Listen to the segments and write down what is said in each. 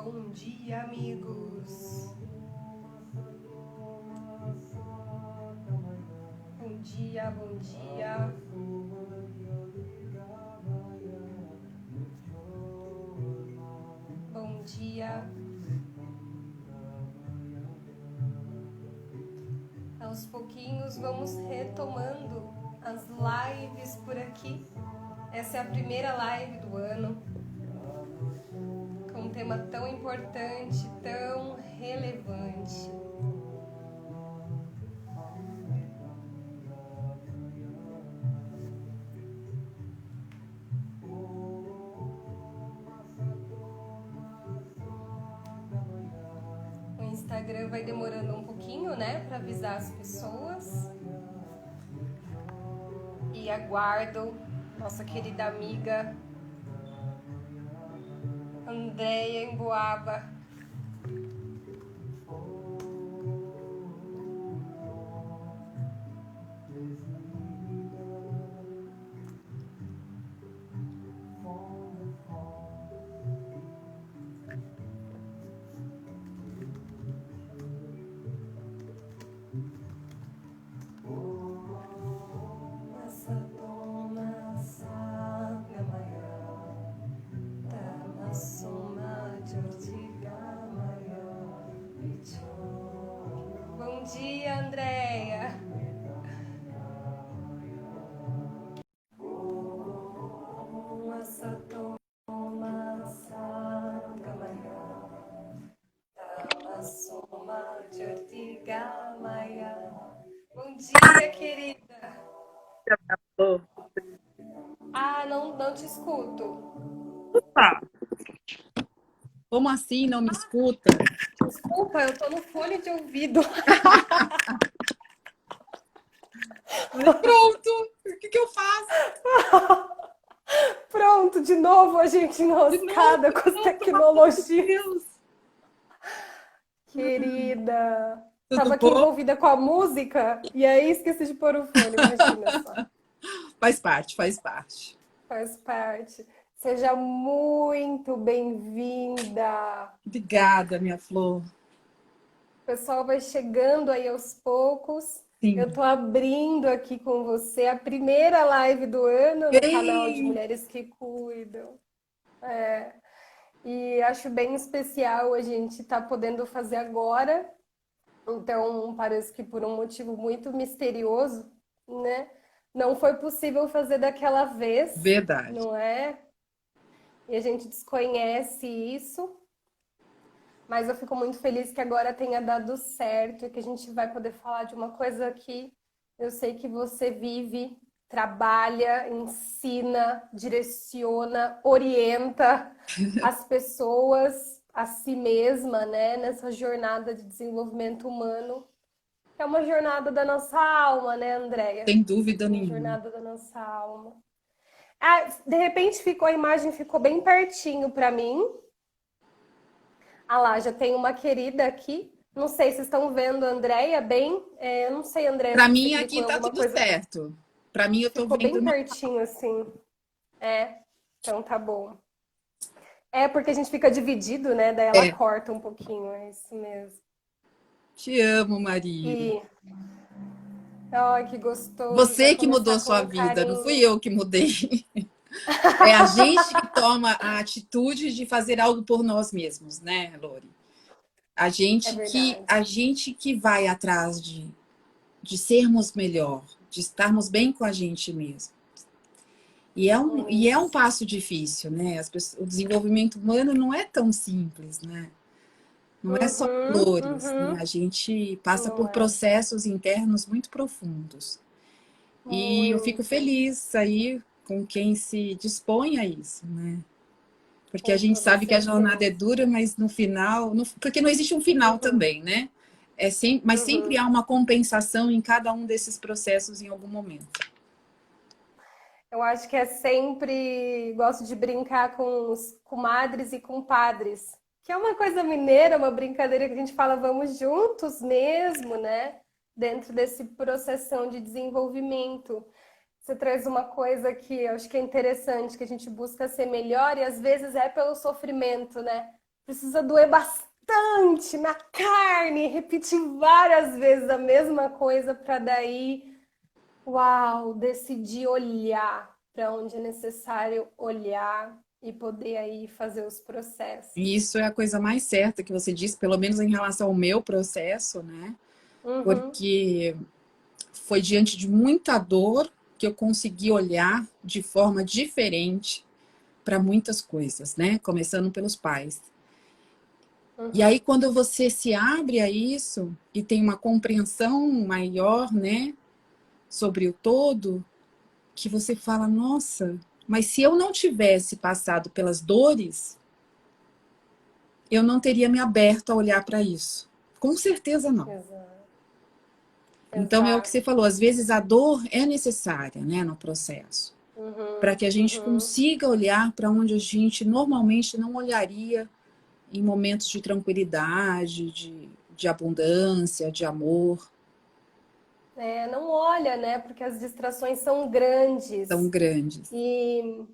Bom dia, amigos. Bom dia, bom dia. Bom dia. Aos pouquinhos vamos retomando as lives por aqui. Essa é a primeira live do ano, com um tema tão importante, tão relevante. O Instagram vai demorando um pouquinho, né, para avisar as pessoas. E aguardo nossa querida amiga Andréia Emboaba. Bom dia, Andréia. Bom dia, querida. Ah, não te escuto. Opa! Como assim não me escuta? Desculpa, eu tô no fone de ouvido. Pronto! O que eu faço? Pronto, de novo a gente enroscada com as tecnologias. Deus. Querida, Tudo tava aqui bom? envolvida com a música e aí esqueci de pôr o fone, imagina só. Faz parte, faz parte. Faz parte. Seja muito bem-vinda. Obrigada, minha flor. O pessoal vai chegando aí aos poucos. Sim. Eu tô abrindo aqui com você a primeira live do ano no canal de Ei! Mulheres que Cuidam. E acho bem especial a gente estar podendo fazer agora. Então, parece que por um motivo muito misterioso, né? Não foi possível fazer daquela vez, Verdade. não é? E a gente desconhece isso, mas eu fico muito feliz que agora tenha dado certo e que a gente vai poder falar de uma coisa que eu sei que você vive, trabalha, ensina, direciona, orienta as pessoas a si mesma, né, nessa jornada de desenvolvimento humano. É uma jornada da nossa alma, né, Andréia? Sem dúvida Uma nenhuma. jornada da nossa alma. Ah, de repente a imagem ficou bem pertinho para mim. Ah lá, já tem uma querida aqui. Não sei se estão vendo a Andréia bem. Eu não sei, Andréia, Para se você mim clicou aqui em tá alguma tudo coisa. certo. Para mim eu tô Ficou bem vendo. pertinho, assim. Então tá bom. É porque a gente fica dividido, né? Daí ela É, corta um pouquinho, é isso mesmo. te amo, Maria. E, ai, que gostoso. Vai Você que mudou começar com sua um vida, não fui carinho. eu que mudei. É a gente que toma a atitude de fazer algo por nós mesmos, né, Lori? É verdade. A gente que vai atrás de sermos melhor, de estarmos bem com a gente mesmo. E é um Isso. passo difícil, né? O desenvolvimento humano não é tão simples, né? Não é só Uhum, flores, né? uhum. A gente passa Não por é. processos internos muito profundos. E eu fico Muito. feliz aí com quem se dispõe a isso, né? Porque a Com gente toda sabe que a jornada é certeza. dura, mas no final, porque não existe um final Uhum, também, né? Mas sempre uhum. há uma compensação em cada um desses processos em algum momento. Eu acho que é sempre. Gosto de brincar com os comadres e compadres, que é uma coisa mineira, uma brincadeira que a gente fala vamos juntos mesmo, né? Dentro desse processão de desenvolvimento. Você traz uma coisa que eu acho que é interessante, que a gente busca ser melhor e às vezes é pelo sofrimento, né? precisa doer bastante na carne, repetir várias vezes a mesma coisa para daí, uau, decidir olhar para onde é necessário olhar e poder aí fazer os E processos. isso é a coisa mais certa que você disse, pelo menos em relação ao meu processo, né? Uhum, Porque foi diante de muita dor que eu consegui olhar de forma diferente para muitas coisas, né? Começando pelos pais. E aí, uhum. quando você se abre a isso e tem uma compreensão maior, né, sobre o todo, que você fala, nossa, mas se eu não tivesse passado pelas dores, eu não teria me aberto a olhar para isso. Com certeza não. Exato, Então, é o que você exato. falou, às vezes a dor é necessária, né, no processo, para Uhum, que a gente uhum. consiga olhar para onde a gente normalmente não olharia em momentos de tranquilidade, de abundância, de amor É, não olha, né? Porque as distrações são tão grandes. grandes. E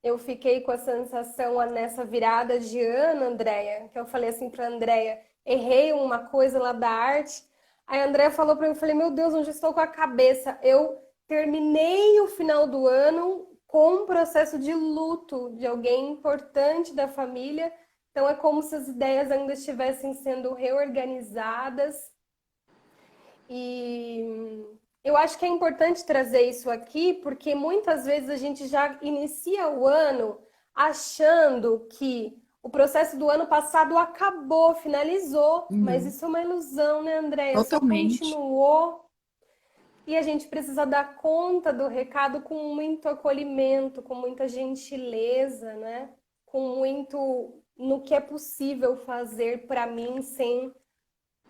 eu fiquei com a sensação nessa virada de ano, Andréia, que eu falei assim para a Andréia, errei uma coisa lá da arte. Aí a Andréia falou para mim, eu falei, meu Deus, onde estou com a cabeça? Eu terminei o final do ano com um processo de luto de alguém importante da família. Então é como se as ideias ainda estivessem sendo reorganizadas. E eu acho que é importante trazer isso aqui, porque muitas vezes a gente já inicia o ano achando que o processo do ano passado acabou, finalizou, mas Uhum. isso é uma ilusão, né, Andréia? Só Totalmente. continuou e a gente precisa dar conta do recado com muito acolhimento, com muita gentileza, né? Com muito no que é possível fazer para mim sem,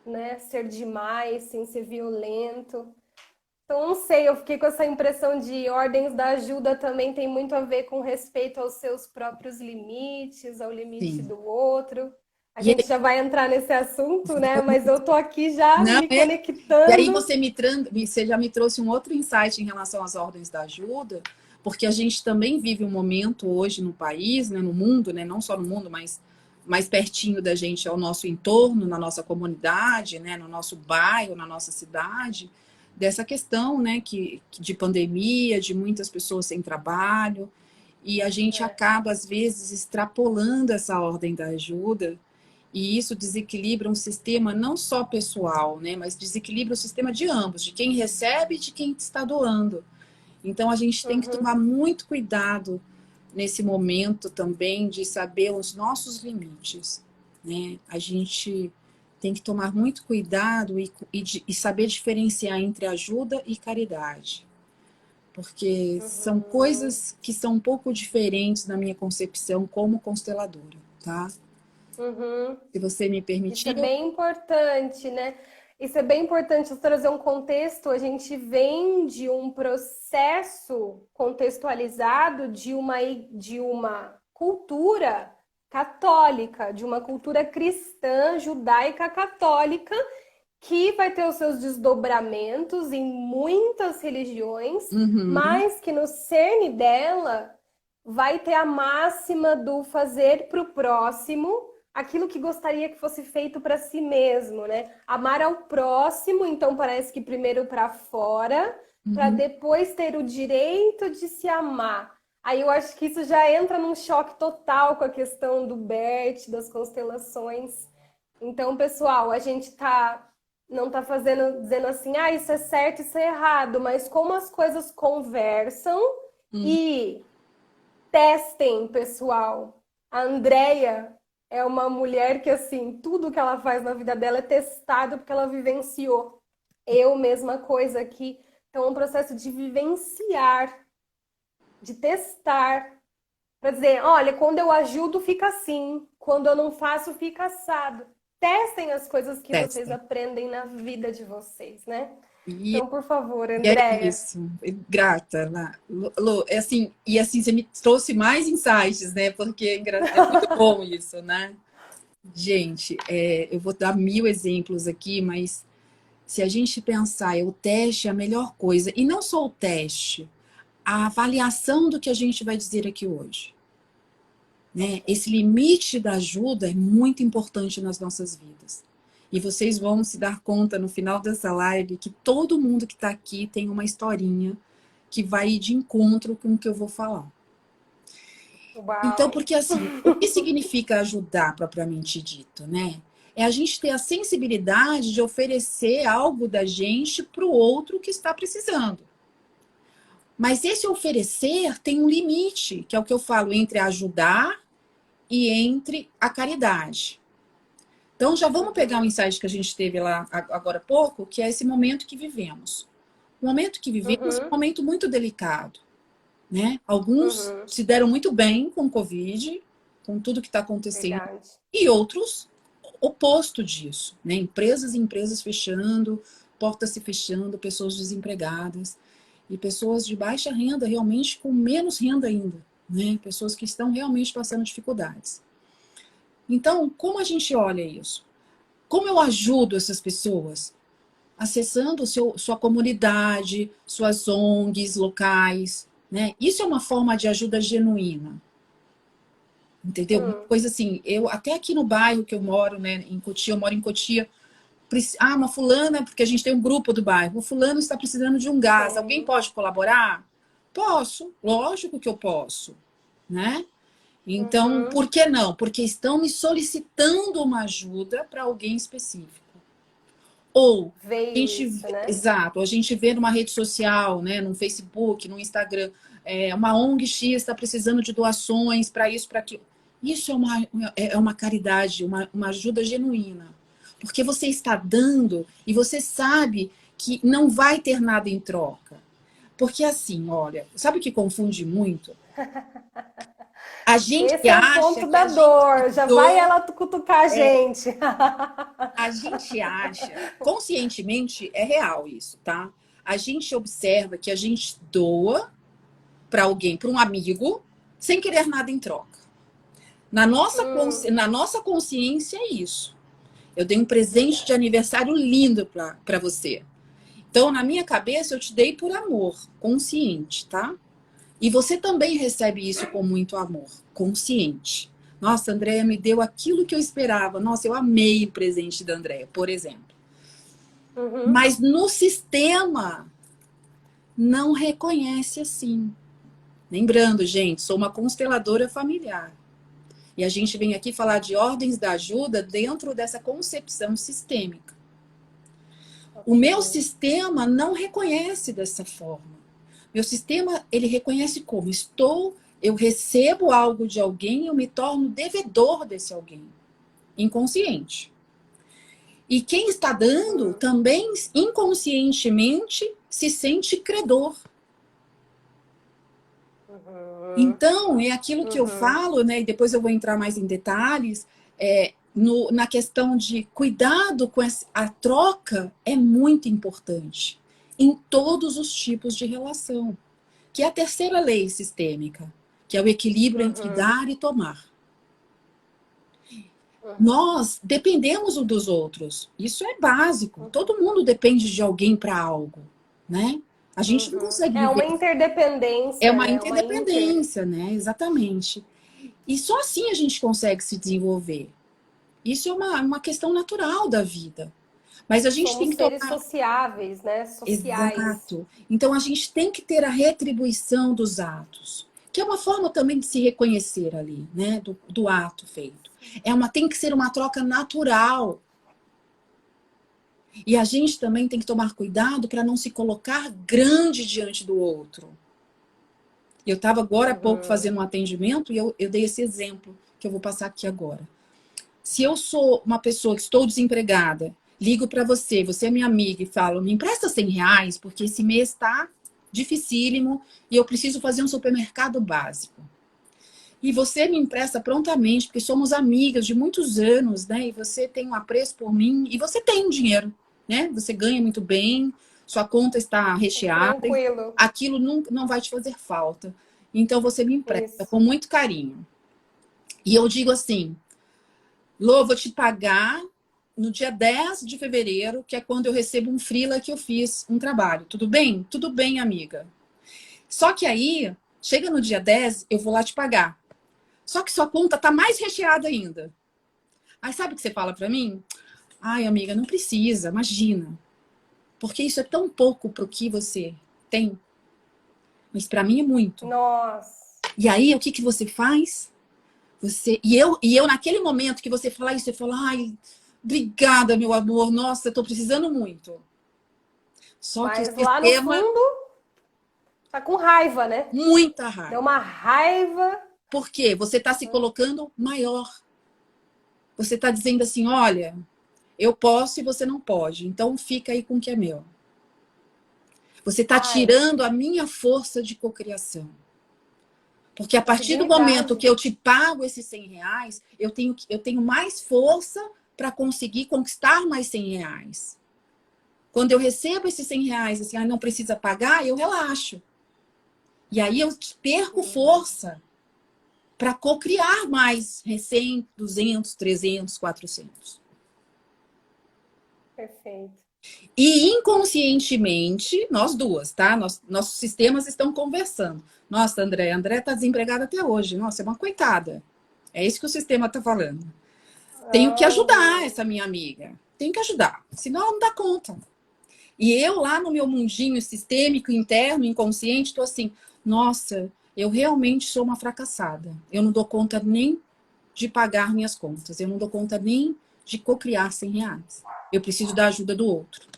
né, ser demais, sem ser violento. Então, não sei, eu fiquei com essa impressão de ordens da ajuda também tem muito a ver com respeito aos seus próprios limites, ao limite Sim. do outro. A E gente já vai entrar nesse assunto, né? Mas eu tô aqui já não me é. E aí conectando. você já me trouxe um outro insight em relação às ordens da ajuda, porque a gente também vive um momento hoje no país, né, no mundo, né, não só no mundo, mas mais pertinho da gente, ao nosso entorno, na nossa comunidade, né, no nosso bairro, na nossa cidade, dessa questão, né, de pandemia, de muitas pessoas sem trabalho, e a gente É. acaba às vezes extrapolando essa ordem da ajuda. E isso desequilibra um sistema não só pessoal, né, mas desequilibra o sistema de ambos, de quem recebe e de quem está doando. Então a gente tem que Uhum, tomar muito cuidado nesse momento também de saber os nossos limites, né? A gente tem que tomar muito cuidado e saber diferenciar entre ajuda e caridade, porque são uhum, coisas que são um pouco diferentes na minha concepção como consteladora, tá? uhum. Se você me Isso é permitir, bem importante, né? Isso é bem importante trazer um contexto. A gente vem de um processo contextualizado de uma cultura católica, de uma cultura cristã, judaica católica, que vai ter os seus desdobramentos em muitas religiões, uhum, mas que no cerne dela vai ter a máxima do fazer para o próximo aquilo que gostaria que fosse feito para si mesmo, né? Amar ao próximo, então parece que primeiro para fora, para uhum. depois ter o direito de se amar. Aí eu acho que isso já entra num choque total com a questão do Bert, das constelações. Então, pessoal, a gente não tá fazendo dizendo assim, ah, isso é certo, isso é errado, mas como as coisas conversam Uhum. e testem, pessoal. A Andrea é uma mulher que, assim, tudo que ela faz na vida dela é testado porque ela vivenciou. Eu, mesma coisa aqui. Então, é um processo de vivenciar, de testar, para dizer, olha, quando eu ajudo, fica assim. Quando eu não faço, fica assado. Testem as coisas que vocês Testa. aprendem na vida de vocês, né? E, Então, por favor, e é Andréia. isso. Grata, Lu, é assim, e assim, você me trouxe mais insights, né? Porque é muito bom isso, né? Gente, eu vou dar 1000 exemplos aqui, mas se a gente pensar, o teste é a melhor coisa. E não só o teste, a avaliação do que a gente vai dizer aqui hoje. né? Esse limite da ajuda é muito importante nas nossas vidas. E vocês vão se dar conta no final dessa live que todo mundo que está aqui tem uma historinha que vai de encontro com o que eu vou falar. Então, Uau! porque assim, o que significa ajudar propriamente dito, né? É a gente ter a sensibilidade de oferecer algo da gente para o outro que está precisando. Mas esse oferecer tem um limite, que é o que eu falo, entre ajudar e entre a caridade. Então, já vamos pegar um insight que a gente teve lá agora há pouco, que é esse momento que vivemos. O momento que vivemos é um Uhum, momento muito delicado, né? Alguns uhum, se deram muito bem com o Covid, com tudo que está acontecendo, verdade. e outros oposto disso, né? Empresas e empresas fechando, portas se fechando, pessoas desempregadas e pessoas de baixa renda realmente com menos renda ainda, né? Pessoas que estão realmente passando dificuldades. Então, como a gente olha isso? Como eu ajudo essas pessoas? Acessando sua comunidade, suas ONGs locais, né? Isso é uma forma de ajuda genuína. Entendeu? Uma Hum, coisa assim, eu até aqui no bairro que eu moro, né, em Cotia, eu moro em Cotia, uma fulana, porque a gente tem um grupo do bairro, o fulano está precisando de um gás, alguém sim. pode colaborar? Posso, lógico que eu posso, né? Então, Uhum. por que não? Porque estão me solicitando uma ajuda para alguém específico. Ou a Veio gente, isso, né? exato, a gente vê numa rede social, né, no Facebook, no Instagram, uma ONG X está precisando de doações para isso, para aquilo. Isso é uma caridade, uma ajuda genuína. Porque você está dando e você sabe que não vai ter nada em troca. Porque assim, olha, sabe o que confunde muito? A gente Esse é o acha ponto que da a gente dor. Já vai doa. ela cutucar a gente. A gente acha, conscientemente é real isso, tá? A gente observa que a gente doa para alguém, para um amigo, sem querer nada em troca. Hum, Na nossa consciência é isso. Eu dei um presente de aniversário lindo para você. Então, na minha cabeça, eu te dei por amor, consciente, tá? E você também recebe isso com muito amor, consciente. Nossa, a Andréia me deu aquilo que eu esperava. Nossa, eu amei o presente da Andréia, por exemplo. uhum. Mas no sistema não reconhece assim. Lembrando, gente, sou uma consteladora familiar. E a gente vem aqui falar de ordens da ajuda dentro dessa concepção sistêmica. O meu Ok. sistema não reconhece dessa forma. Meu sistema, ele reconhece como eu recebo algo de alguém, eu me torno devedor desse alguém, inconsciente. E quem está dando Uhum. também inconscientemente se sente credor. Uhum. Então, é aquilo que eu Uhum. falo, né? E depois eu vou entrar mais em detalhes, na questão de cuidado com a troca é muito importante em todos os tipos de relação, que é a terceira lei sistêmica, que é o equilíbrio entre Uhum. dar e tomar. Uhum. Nós dependemos um dos outros. Isso é básico. Todo mundo depende de alguém para algo, né? A gente não Uhum. consegue É uma viver. É interdependência, uma né? Uma inter. interdependência, né? Exatamente. E só assim a gente consegue se desenvolver. Isso é uma questão natural da vida. Mas a gente tem Somos que seres tomar. sociáveis, né? Sociais. Exato. Então a gente tem que ter a retribuição dos atos, que é uma forma também de se reconhecer ali, né? Do ato feito. Tem que ser uma troca natural. E a gente também tem que tomar cuidado para não se colocar grande diante do outro. Eu estava agora há pouco Uhum. fazendo um atendimento e eu dei esse exemplo que eu vou passar aqui agora. Se eu sou uma pessoa que estou desempregada, ligo para você, você é minha amiga e falo, me empresta R$ 100 porque esse mês está dificílimo e eu preciso fazer um supermercado básico. E você me empresta prontamente, porque somos amigas de muitos anos, né? E você tem um apreço por mim e você tem um dinheiro, né? Você ganha muito bem, sua conta está recheada, e Tranquilo. aquilo não vai te fazer falta. Então você me empresta Isso. com muito carinho. E eu digo assim, Lô, vou te pagar no dia 10 de fevereiro, que é quando eu recebo um freela que eu fiz um trabalho. Tudo bem? Tudo bem, amiga. Só que aí, chega no dia 10, eu vou lá te pagar. Só que sua conta tá mais recheada ainda. Aí sabe o que você fala para mim? Ai, amiga, não precisa, imagina. Porque isso é tão pouco pro que você tem. Mas para mim é muito. Nossa. E aí, o que que você faz? E eu naquele momento que você fala isso, você fala, ai, obrigada, meu amor, nossa, eu tô precisando muito. Só que o Mas lá no sistema, fundo, tá com raiva, né? muita Deu raiva. uma raiva. Por quê? Você está se colocando maior. Você está dizendo assim, olha, eu posso e você não pode, então fica aí com o que é meu. Você está Ai, tirando a minha força de cocriação. Porque a a partir do momento dignidade. que eu te pago esses R$ 100, eu tenho mais força para conseguir conquistar mais R$ 100. Quando eu recebo esses R$ 100, assim, não precisa pagar, eu relaxo. E aí eu perco força para cocriar mais 100, 200, 300, 400. Perfeito. E inconscientemente, nós duas, tá? Nossos sistemas estão conversando. Nossa, André está desempregada até hoje. Nossa, é uma coitada. É isso que o sistema está falando. Tenho que ajudar Oh, essa minha amiga. Tenho que ajudar, senão ela não dá conta. E eu lá no meu mundinho sistêmico, interno, inconsciente, estou assim, nossa, eu realmente sou uma fracassada. Eu não dou conta nem de pagar minhas contas. Eu não dou conta nem de cocriar R$ 100. Eu preciso da ajuda do outro.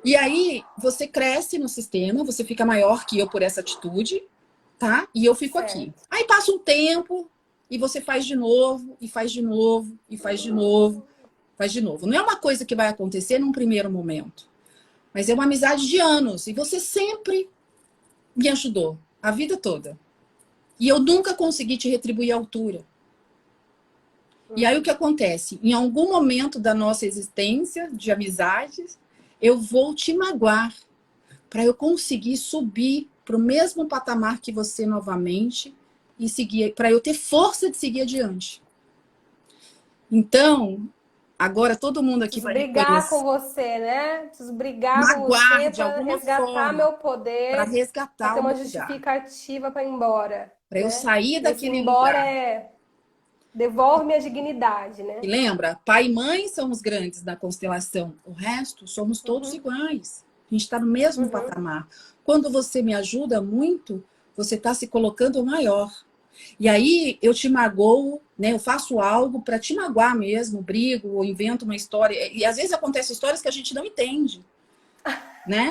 E aí você cresce no sistema, você fica maior que eu por essa atitude, tá? E eu fico aqui. certo. Aí passa um tempo e você faz de novo, e faz de novo, e faz de novo, faz de novo. Não é uma coisa que vai acontecer num primeiro momento, mas é uma amizade de anos e você sempre me ajudou a vida toda. E eu nunca consegui te retribuir à altura. E aí o que acontece? Em algum momento da nossa existência de amizades, eu vou te magoar para eu conseguir subir para o mesmo patamar que você novamente e seguir, para eu ter força de seguir adiante. Então, agora todo mundo aqui Preciso vai brigar com reconhecer, você, né? Preciso brigar com magoar você de para alguma resgatar forma, meu para poder, para resgatar ter o uma meu lugar, justificativa para ir embora, para eu né? sair E esse ir daquele embora lugar. é devolve minha dignidade, E né? lembra, pai e mãe são os grandes da constelação, o resto somos todos Uhum, iguais. A gente está no mesmo uhum. patamar. Quando você me ajuda muito, você está se colocando maior. E aí eu te magoo, né? Eu faço algo para te magoar mesmo, brigo ou invento uma história. E às vezes acontecem histórias que a gente não entende, né?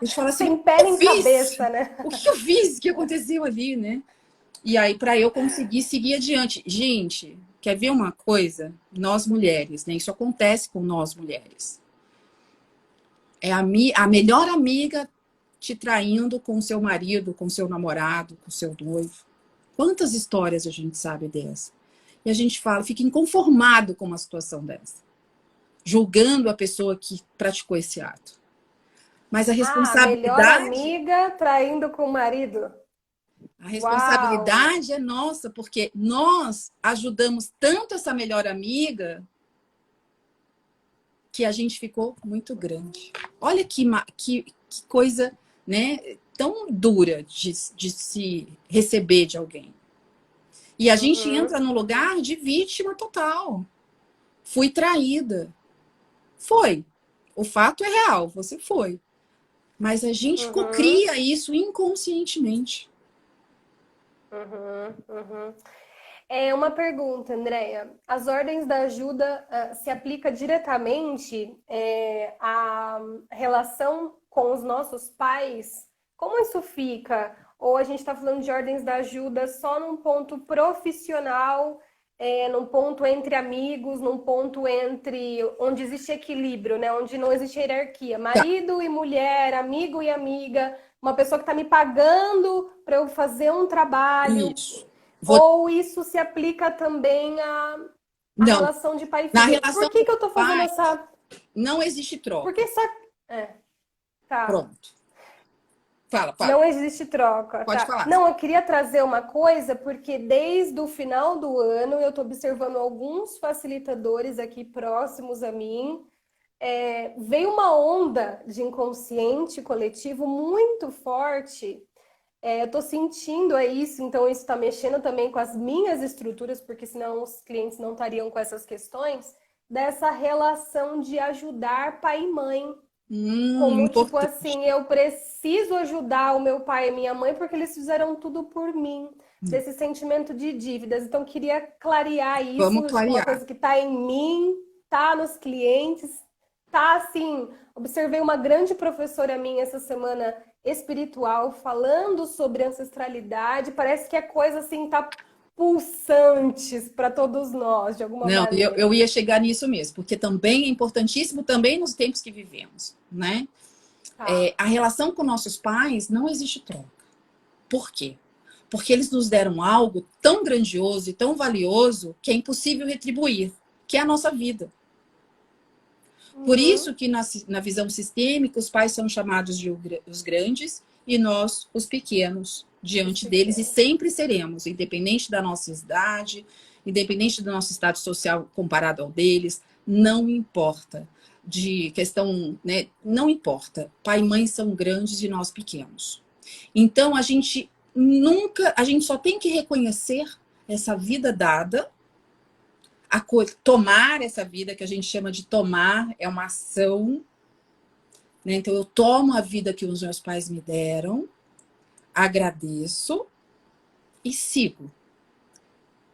A gente fala assim, Sem o pé que eu nem fiz? cabeça, né? O que eu fiz? O que aconteceu ali, né? E aí, para eu conseguir seguir adiante. Gente, quer ver uma coisa? Nós mulheres, né? Isso acontece com nós mulheres. É a melhor amiga te traindo com seu marido, com seu namorado, com seu noivo. Quantas histórias a gente sabe dessa? E a gente fala, fica inconformado com uma situação dessa, julgando a pessoa que praticou esse ato. Mas a Ah, a melhor responsabilidade, amiga traindo com o marido. a Uau! responsabilidade é nossa, porque nós ajudamos tanto essa melhor amiga que a gente ficou muito grande. Olha que coisa, né, tão dura de se receber de alguém. E a gente Uhum, entra no uhum, lugar de vítima total. Fui traída. Foi. O fato é real, você foi. Mas a gente uhum, cocria isso inconscientemente. uhum, uhum. É uma pergunta, Andréia. As ordens da ajuda se aplica diretamente à relação com os nossos pais? Como isso fica? Ou a gente está falando de ordens da ajuda só num ponto profissional, num ponto entre amigos, num ponto entre onde existe equilíbrio, né? Onde não existe hierarquia, Tá, marido e mulher, amigo e amiga, uma pessoa que está me pagando para eu fazer um trabalho. isso. Vou... Ou isso se aplica também à Não, relação de pai e na filho? relação Por que com que eu o tô fazendo pai, essa. não existe Por que troca. essa. É, tá. Pronto. Fala, fala. Não existe troca, Pode tá? falar. Não, eu queria trazer uma coisa, porque desde o final do ano eu tô observando alguns facilitadores aqui próximos a mim. Veio uma onda de inconsciente coletivo muito forte Eu tô sentindo isso, então isso está mexendo também com as minhas estruturas, porque senão os clientes não estariam com essas questões, dessa relação de ajudar pai e mãe. Como, tipo Importante. assim, eu preciso ajudar o meu pai e minha mãe porque eles fizeram tudo por mim. Desse sentimento de dívidas. Então, eu queria clarear isso. Vamos Acho que é uma clarear. coisa que tá em mim, tá nos clientes, tá assim. Observei uma grande professora minha essa semana espiritual falando sobre ancestralidade. Parece que a coisa assim tá pulsantes para todos nós, de alguma Não, eu maneira. ia chegar nisso mesmo, porque também é importantíssimo, também nos tempos que vivemos, né? Tá. A relação com nossos pais não existe troca. Por quê? Porque eles nos deram algo tão grandioso e tão valioso que é impossível retribuir, que é a nossa vida. Por isso Uhum. que na visão sistêmica, os pais são chamados de os grandes e nós os pequenos Os diante deles, e pequenos. sempre seremos, independente da nossa idade, independente do nosso status social comparado ao deles, não importa. De questão, né? Não importa. Pai e mãe são grandes e nós pequenos. Então a gente só tem que reconhecer essa vida dada, tomar essa vida que a gente chama de tomar, é uma ação, né? Então eu tomo a vida que os meus pais me deram, agradeço e sigo,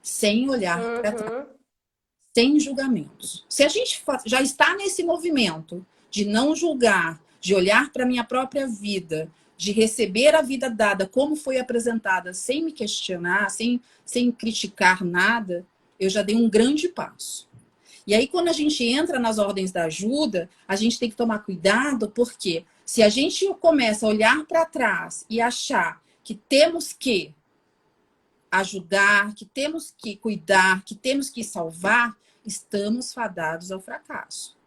sem olhar para trás, Uhum. sem julgamentos. Se a gente já está nesse movimento de não julgar, de olhar para a minha própria vida, de receber a vida dada como foi apresentada, sem me questionar, sem criticar nada, eu já dei um grande passo. E aí, quando a gente entra nas ordens da ajuda, a gente tem que tomar cuidado, porque se a gente começa a olhar para trás e achar que temos que ajudar, que temos que cuidar, que temos que salvar, estamos fadados ao fracasso.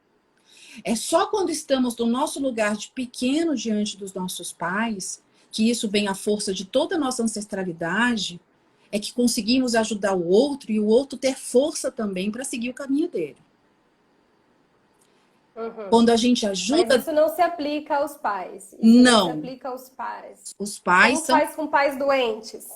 É só quando estamos no nosso lugar de pequeno diante dos nossos pais, que isso vem à força de toda a nossa ancestralidade, é que conseguimos ajudar o outro e o outro ter força também para seguir o caminho dele. Uhum. Quando a gente Mas ajuda, isso não se aplica aos pais. Isso não se não. aplica aos pais. Os pais Como são. faz com pais doentes?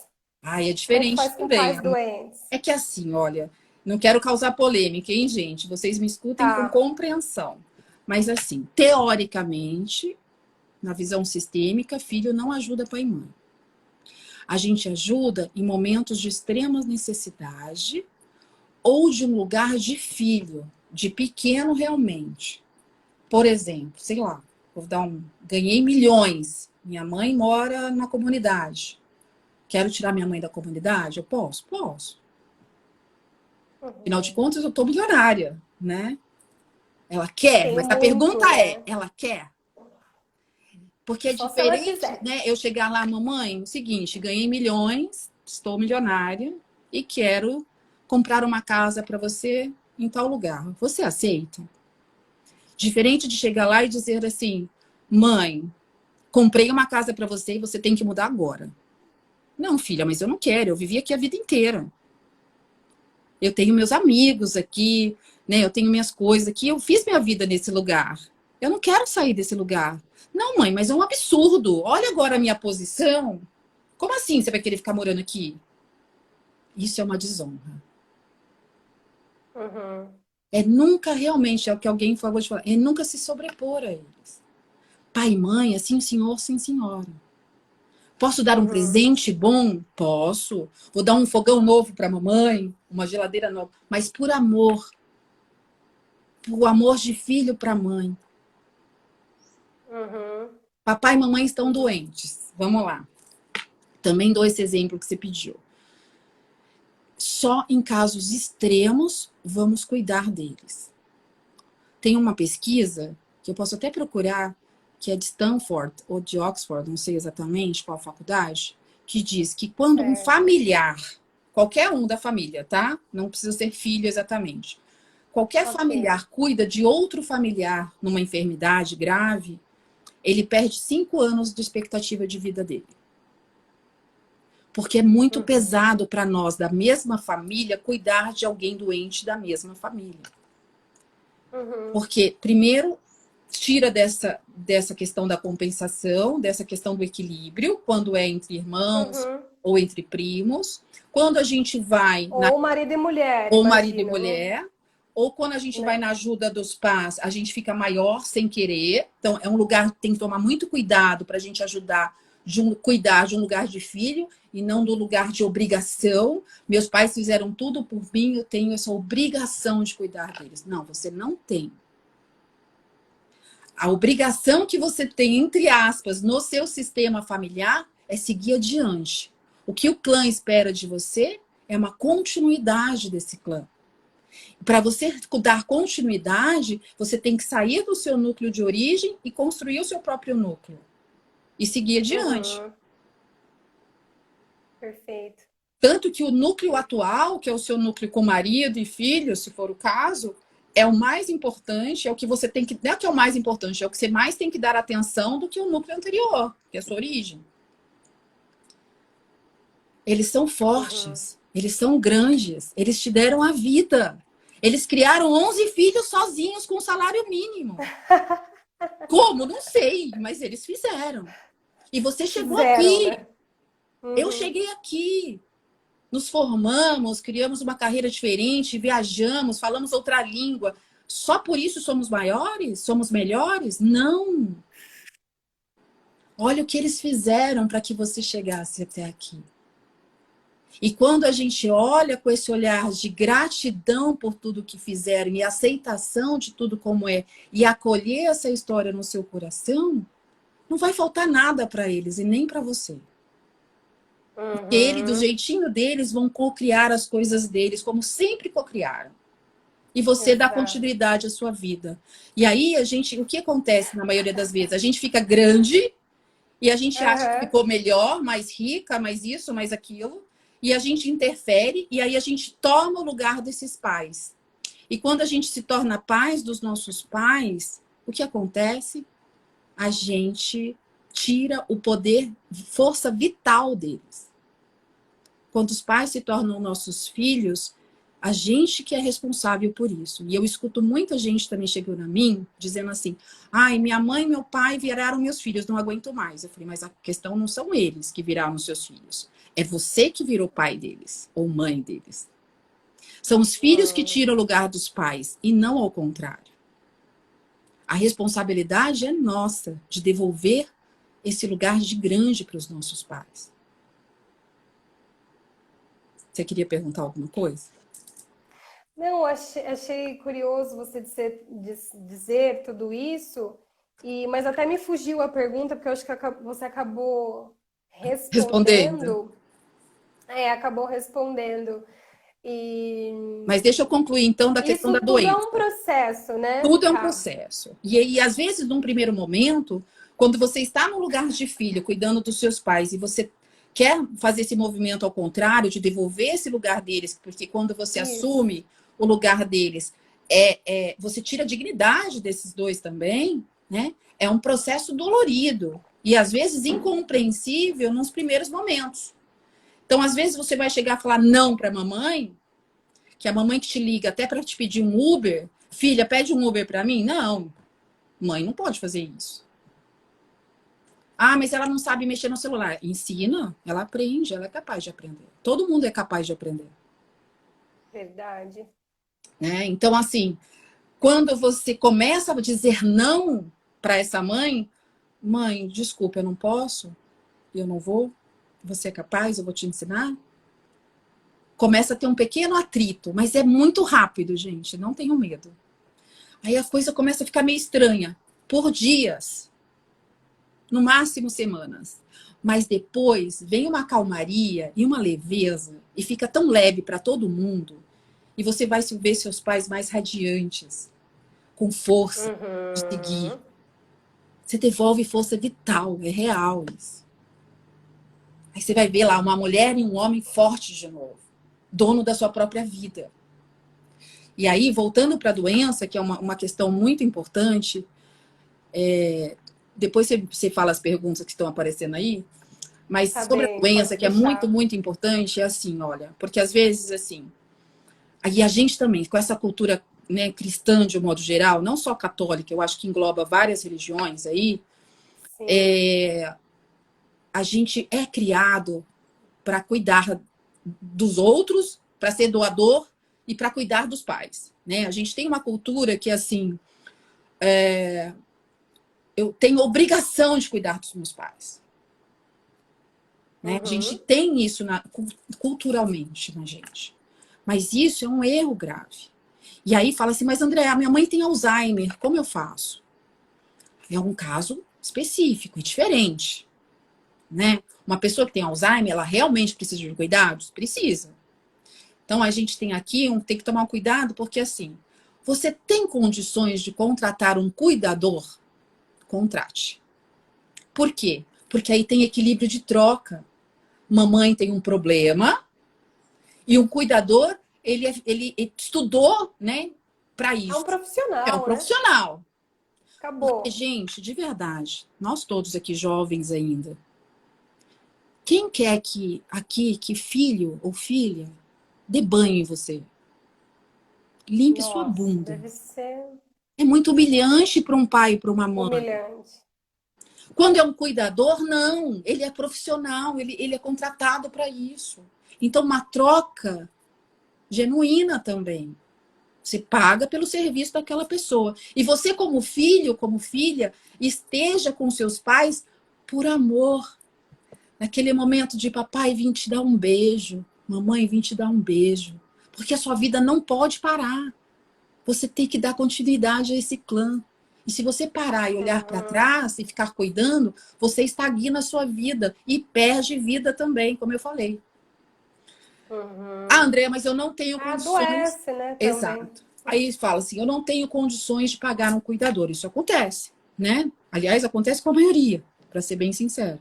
Ai, é Como que diferente faz com também. pais doentes? É que assim, olha, não quero causar polêmica, hein, gente? Vocês me escutem com Tá. compreensão. Mas assim, teoricamente, na visão sistêmica, filho não ajuda pai e mãe. A gente ajuda em momentos de extrema necessidade ou de um lugar de filho, de pequeno realmente. Por exemplo, sei lá, ganhei milhões. Minha mãe mora na comunidade. Quero tirar minha mãe da comunidade? Eu posso? Posso. Afinal de Uhum. contas, eu tô milionária, né? Ela quer, Tem mas a muito, pergunta é, né? ela quer? Porque é Só se ela diferente, quiser. né? Eu chegar lá, mamãe, o seguinte, ganhei milhões, estou milionária e quero comprar uma casa para você em tal lugar. Você aceita? Diferente de chegar lá e dizer assim, mãe, comprei uma casa para você e você tem que mudar agora. Não, filha, mas eu não quero, eu vivi aqui a vida inteira. Eu tenho meus amigos aqui, né? Eu tenho minhas coisas aqui, eu fiz minha vida nesse lugar. Eu não quero sair desse lugar. Não, mãe, mas é um absurdo. Olha agora a minha posição. Como assim você vai querer ficar morando aqui? Isso é uma desonra. Uhum. É nunca realmente, é o que alguém falou de falar, é nunca se sobrepor a eles. Pai e mãe, assim, senhor, sim, senhora. Posso dar um Uhum. presente bom? Posso. Vou dar um fogão novo para a mamãe, uma geladeira nova, mas por amor de filho para mãe. Uhum. Papai e mamãe estão Uhum. doentes. Vamos lá. Também dou esse exemplo que você pediu. Só em casos extremos vamos cuidar deles. Tem uma pesquisa que eu posso até procurar, que é de Stanford ou de Oxford, não sei exatamente qual faculdade, que diz que quando um Certo. familiar, qualquer um da família, tá? Não precisa ser filho exatamente. Qualquer Ok. familiar cuida de outro familiar numa enfermidade grave, ele perde 5 anos de expectativa de vida dele. Porque é muito Uhum. pesado para nós, da mesma família, cuidar de alguém doente da mesma família. Uhum. Porque, primeiro, tira dessa questão da compensação, dessa questão do equilíbrio, quando é entre irmãos Uhum. ou entre primos. Quando a gente vai Ou marido e mulher, ou marido e imagino, mulher, ou quando a gente vai né? na ajuda dos pais, a gente fica maior sem querer. Então, é um lugar que tem que tomar muito cuidado para a gente ajudar, cuidar de um lugar de filho e não do lugar de obrigação. Meus pais fizeram tudo por mim, eu tenho essa obrigação de cuidar deles. Não, você não tem. A obrigação que você tem, entre aspas, no seu sistema familiar é seguir adiante. O que o clã espera de você é uma continuidade desse clã. Para você dar continuidade, você tem que sair do seu núcleo de origem e construir o seu próprio núcleo. E seguir adiante. Uhum. Perfeito. Tanto que o núcleo atual, que é o seu núcleo com marido e filhos, se for o caso, é o mais importante, é o que você tem que... Não é que é o mais importante, é o que você mais tem que dar atenção do que o núcleo anterior, que é a sua origem. Eles são fortes, eles são grandes, eles te deram a vida. Eles criaram 11 filhos sozinhos com salário mínimo. Como? Não sei, mas eles fizeram. E você chegou Fizeram, aqui. né? Uhum. Eu cheguei aqui. Nos formamos, criamos uma carreira diferente, viajamos, falamos outra língua. Só por isso somos maiores? Somos melhores? Não. Olha o que eles fizeram para que você chegasse até aqui. E quando a gente olha com esse olhar de gratidão por tudo que fizeram e aceitação de tudo como é e acolher essa história no seu coração, não vai faltar nada para eles e nem para você. Porque eles, do jeitinho deles, vão cocriar as coisas deles, como sempre cocriaram. E você dá continuidade à sua vida. E aí, o que acontece na maioria das vezes? A gente fica grande e a gente acha que ficou melhor, mais rica, mais isso, mais aquilo. E a gente interfere e aí a gente toma o lugar desses pais. E quando a gente se torna pais dos nossos pais, o que acontece? A gente tira o poder, força vital deles. Quando os pais se tornam nossos filhos, a gente que é responsável por isso. E eu escuto muita gente também chegando a mim, dizendo assim, ai, minha mãe e meu pai viraram meus filhos, não aguento mais. Eu falei, mas a questão não são eles que viraram seus filhos. É você que virou pai deles, ou mãe deles. São os filhos que tiram o lugar dos pais, e não ao contrário. A responsabilidade é nossa, de devolver esse lugar de grande para os nossos pais. Você queria perguntar alguma coisa? Não, achei curioso você dizer tudo isso, mas até me fugiu a pergunta, porque eu acho que você acabou Respondendo. respondendo. Acabou respondendo. E Mas deixa eu concluir, então, da questão da isso tudo é doença. um processo, né? Tudo é um Tá. processo. E aí, às vezes, num primeiro momento, quando você está no lugar de filho, cuidando dos seus pais, e você quer fazer esse movimento ao contrário, de devolver esse lugar deles, porque quando você Isso. assume o lugar deles, você tira a dignidade desses dois também, né? É um processo dolorido e, às vezes, incompreensível nos primeiros momentos. Então, às vezes, você vai chegar a falar não para a mamãe, que a mamãe que te liga até para te pedir um Uber, filha, pede um Uber para mim? Não, mãe não pode fazer isso. Ah, mas ela não sabe mexer no celular. Ensina, ela aprende, ela é capaz de aprender. Todo mundo é capaz de aprender. Verdade. Né? Então, assim, quando você começa a dizer não para essa mãe, mãe, desculpa, eu não posso, eu não vou, você é capaz, eu vou te ensinar. Começa a ter um pequeno atrito, mas é muito rápido, gente, não tenham medo. Aí a coisa começa a ficar meio estranha, por dias, no máximo semanas. Mas depois vem uma calmaria e uma leveza, e fica tão leve para todo mundo, e você vai ver seus pais mais radiantes, com força de seguir. Você devolve força vital, é real isso. Aí você vai ver lá uma mulher e um homem fortes de novo, dono da sua própria vida. E aí, voltando para a doença, que é uma questão muito importante, depois você fala as perguntas que estão aparecendo aí, mas Tá sobre a bem, doença, pode que é deixar. muito, muito importante, é assim, olha, porque às vezes, assim, aí a gente também, com essa cultura né, cristã de um modo geral, não só católica, eu acho que engloba várias religiões aí, Sim. a gente é criado para cuidar dos outros, para ser doador e para cuidar dos pais, né? A gente tem uma cultura que, assim, eu tenho obrigação de cuidar dos meus pais. Né? A gente Uhum. tem isso culturalmente na gente. Mas isso é um erro grave. E aí fala assim, mas André, a minha mãe tem Alzheimer, como eu faço? É um caso específico e diferente, né? Uma pessoa que tem Alzheimer, ela realmente precisa de cuidados? Precisa. Então a gente tem aqui, tem que tomar um cuidado, porque assim, você tem condições de contratar um cuidador? Contrate. Por quê? Porque aí tem equilíbrio de troca. Mamãe tem um problema e um cuidador, ele estudou, né, para É um isso. É um profissional, né? profissional. Porque, Acabou. gente, de verdade, nós todos aqui jovens ainda, quem quer que aqui, que filho ou filha dê banho em você? Limpe sua Nossa, bunda. deve ser É muito humilhante para um pai e para uma mãe. humilhante. Quando é um cuidador, não. Ele é profissional, ele é contratado para isso. Então, uma troca genuína também. Você paga pelo serviço daquela pessoa. E você, como filho, como filha, esteja com seus pais por amor. Naquele momento de papai, vim te dar um beijo. Mamãe, vim te dar um beijo. Porque a sua vida não pode parar. Você tem que dar continuidade a esse clã. E se você parar e olhar para Uhum. trás e ficar cuidando, você estagna a sua vida e perde vida também, como eu falei. Ah, Uhum. André, mas eu não tenho condições. Adoece, né, também. Exato. Aí fala assim, eu não tenho condições de pagar um cuidador. Isso acontece, né? Aliás, acontece com a maioria, para ser bem sincero. O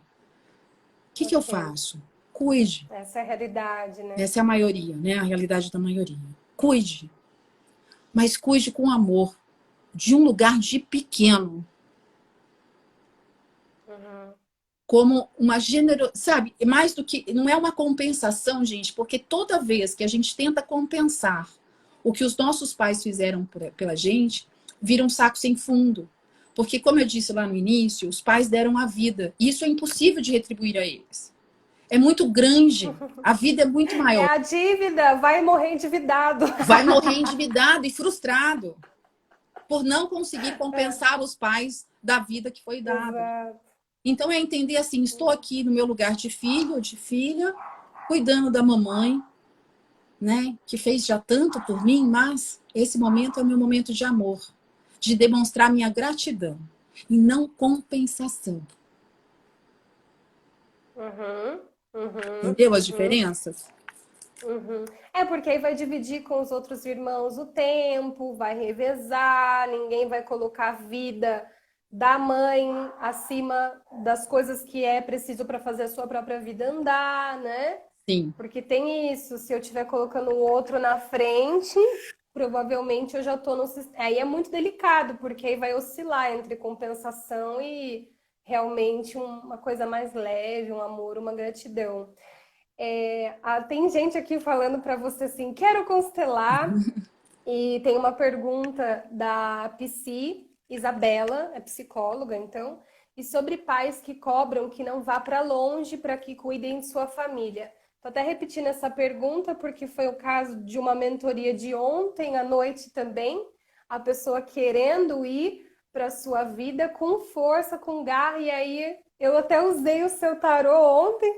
que eu Ok. faço? Cuide. Essa é a realidade, né? Essa é a maioria, né? A realidade da maioria. Cuide. Mas cuide com amor. De um lugar de pequeno. Uhum. Como uma generosidade, sabe? Mais do que. Não é uma compensação, gente, porque toda vez que a gente tenta compensar o que os nossos pais fizeram pela gente, vira um saco sem fundo. Porque, como eu disse lá no início, os pais deram a vida. E isso é impossível de retribuir a eles. É muito grande. A vida é muito É maior. a dívida, vai morrer endividado. Vai morrer endividado e frustrado por não conseguir É, compensar os pais da vida que foi dada. exato. Então é entender assim, estou aqui no meu lugar de filho ou de filha, cuidando da mamãe, né, que fez já tanto por mim, mas esse momento é o meu momento de amor, de demonstrar minha gratidão e não compensação. Uhum, uhum, Entendeu as uhum, diferenças? uhum. É porque aí vai dividir com os outros irmãos o tempo, vai revezar, ninguém vai colocar a vida da mãe acima das coisas que é preciso para fazer a sua própria vida andar, né? Sim, Porque tem isso, se eu estiver colocando o outro na frente, provavelmente eu já estou no sistema. Aí é muito delicado, porque aí vai oscilar entre compensação e realmente uma coisa mais leve, um amor, uma gratidão. Tem gente aqui falando para você assim, quero constelar, e tem uma pergunta da Psi, Isabela, é psicóloga, então, e sobre pais que cobram que não vá para longe para que cuidem de sua família. Estou até repetindo essa pergunta porque foi o caso de uma mentoria de ontem à noite também, a pessoa querendo ir para sua vida com força, com garra, e aí eu até usei o seu tarô ontem,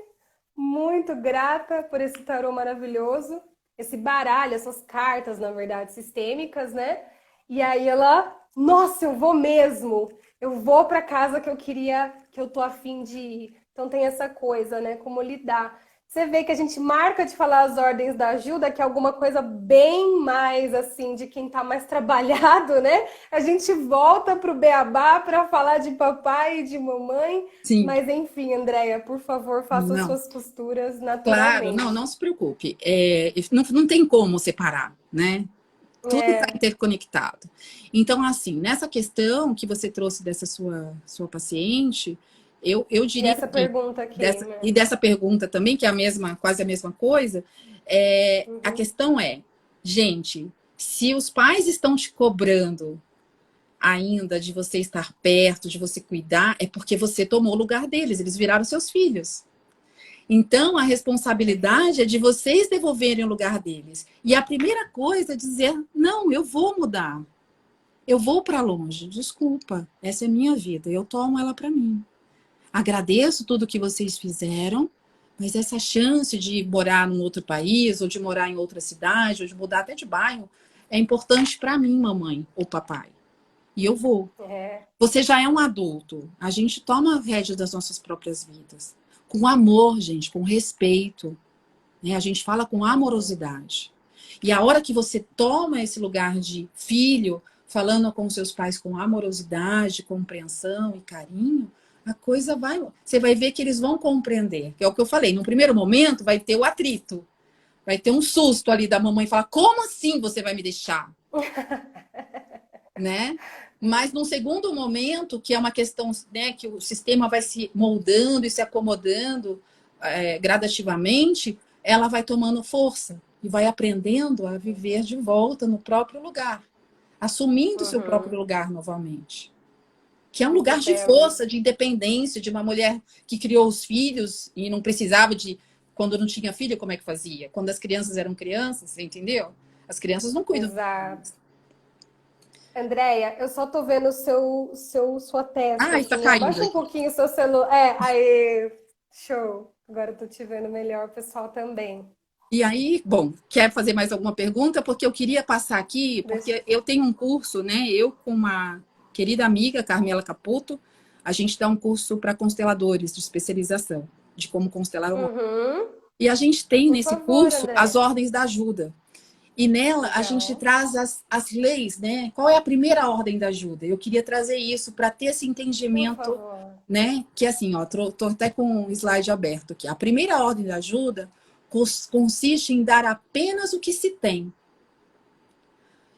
muito grata por esse tarô maravilhoso, esse baralho, essas cartas, na verdade, sistêmicas, né? E aí ela, nossa, eu vou mesmo. Eu vou para casa que eu queria, que eu tô afim de ir. Então tem essa coisa, né? Como lidar. Você vê que a gente marca de falar as ordens da ajuda, que é alguma coisa bem mais assim de quem tá mais trabalhado, né? A gente volta pro beabá para falar de papai e de mamãe, sim, mas enfim, Andréia, por favor, faça não. suas costuras Claro, não, naturalmente. não se preocupe. Não tem como separar, né? Tudo está É, interconectado. Então, assim, nessa questão que você trouxe dessa sua paciente, eu e diria essa assim, pergunta aqui, né? dessa pergunta também, que é a mesma, quase a mesma coisa, a Uhum. questão é, gente, Se os pais estão te cobrando ainda de você estar perto, de você cuidar, é porque você tomou o lugar deles, eles viraram seus filhos. Então, a responsabilidade é de vocês devolverem o lugar deles. E a primeira coisa é dizer: não, eu vou mudar. Eu vou para longe. Desculpa, essa é minha vida. Eu tomo ela para mim. Agradeço tudo que vocês fizeram, mas essa chance de morar num outro país, ou de morar em outra cidade, ou de mudar até de bairro, é importante para mim, mamãe ou papai. E eu vou. É. Você já é um adulto. A gente toma a rédea das nossas próprias vidas. Com amor, gente, com respeito. Né? A gente fala com amorosidade. E a hora que você toma esse lugar de filho, falando com seus pais com amorosidade, compreensão e carinho, a coisa vai... Você vai ver que eles vão compreender. Que é o que eu falei. No primeiro momento, vai ter o atrito. Vai ter um susto ali da mamãe falar: como assim você vai me deixar? Né? Mas num segundo momento, que é uma questão, né, que o sistema vai se moldando e se acomodando gradativamente, ela vai tomando força e vai aprendendo a viver de volta no próprio lugar, assumindo o seu próprio lugar novamente. Que é um lugar de força, de independência, de uma mulher que criou os filhos e não precisava de... Quando não tinha filho, como é que fazia? Quando as crianças eram crianças, você entendeu? As crianças não cuidam. Exato. Andréia, eu só tô vendo sua testa. Está Assim. caindo Abaixa um aqui. pouquinho o seu celular. É, aí, show. Agora eu tô te vendo melhor, o pessoal também. E aí, bom, quer fazer mais alguma pergunta? Porque eu queria passar aqui, Deixa... porque eu tenho um curso, né? Eu com uma querida amiga, Carmela Caputo, a gente dá um curso para consteladores de especialização, de como constelar uma. E a gente tem Por nesse favor, curso as Andréia. ordens da ajuda. E nela a gente Legal. traz as leis, né? Qual é a primeira ordem da ajuda? Eu queria trazer isso para ter esse Por entendimento, favor. né? Que assim, ó, tô até com o slide aberto aqui. A primeira ordem da ajuda consiste em dar apenas o que se tem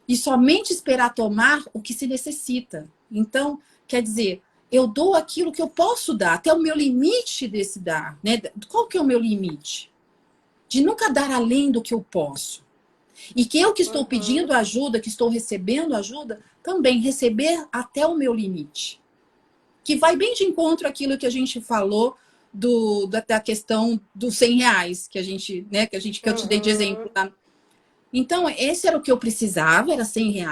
e somente esperar tomar o que se necessita. Então, quer dizer, eu dou aquilo que eu posso dar, até o meu limite desse dar, né? Qual que é o meu limite? De nunca dar além do que eu posso. E que eu que estou pedindo ajuda, que estou recebendo ajuda, também receber até o meu limite. Que vai bem de encontro àquilo que a gente falou da questão dos R$ 100 que a gente, né, que eu te dei de exemplo. Tá? Então, esse era o que eu precisava, era R$ 100,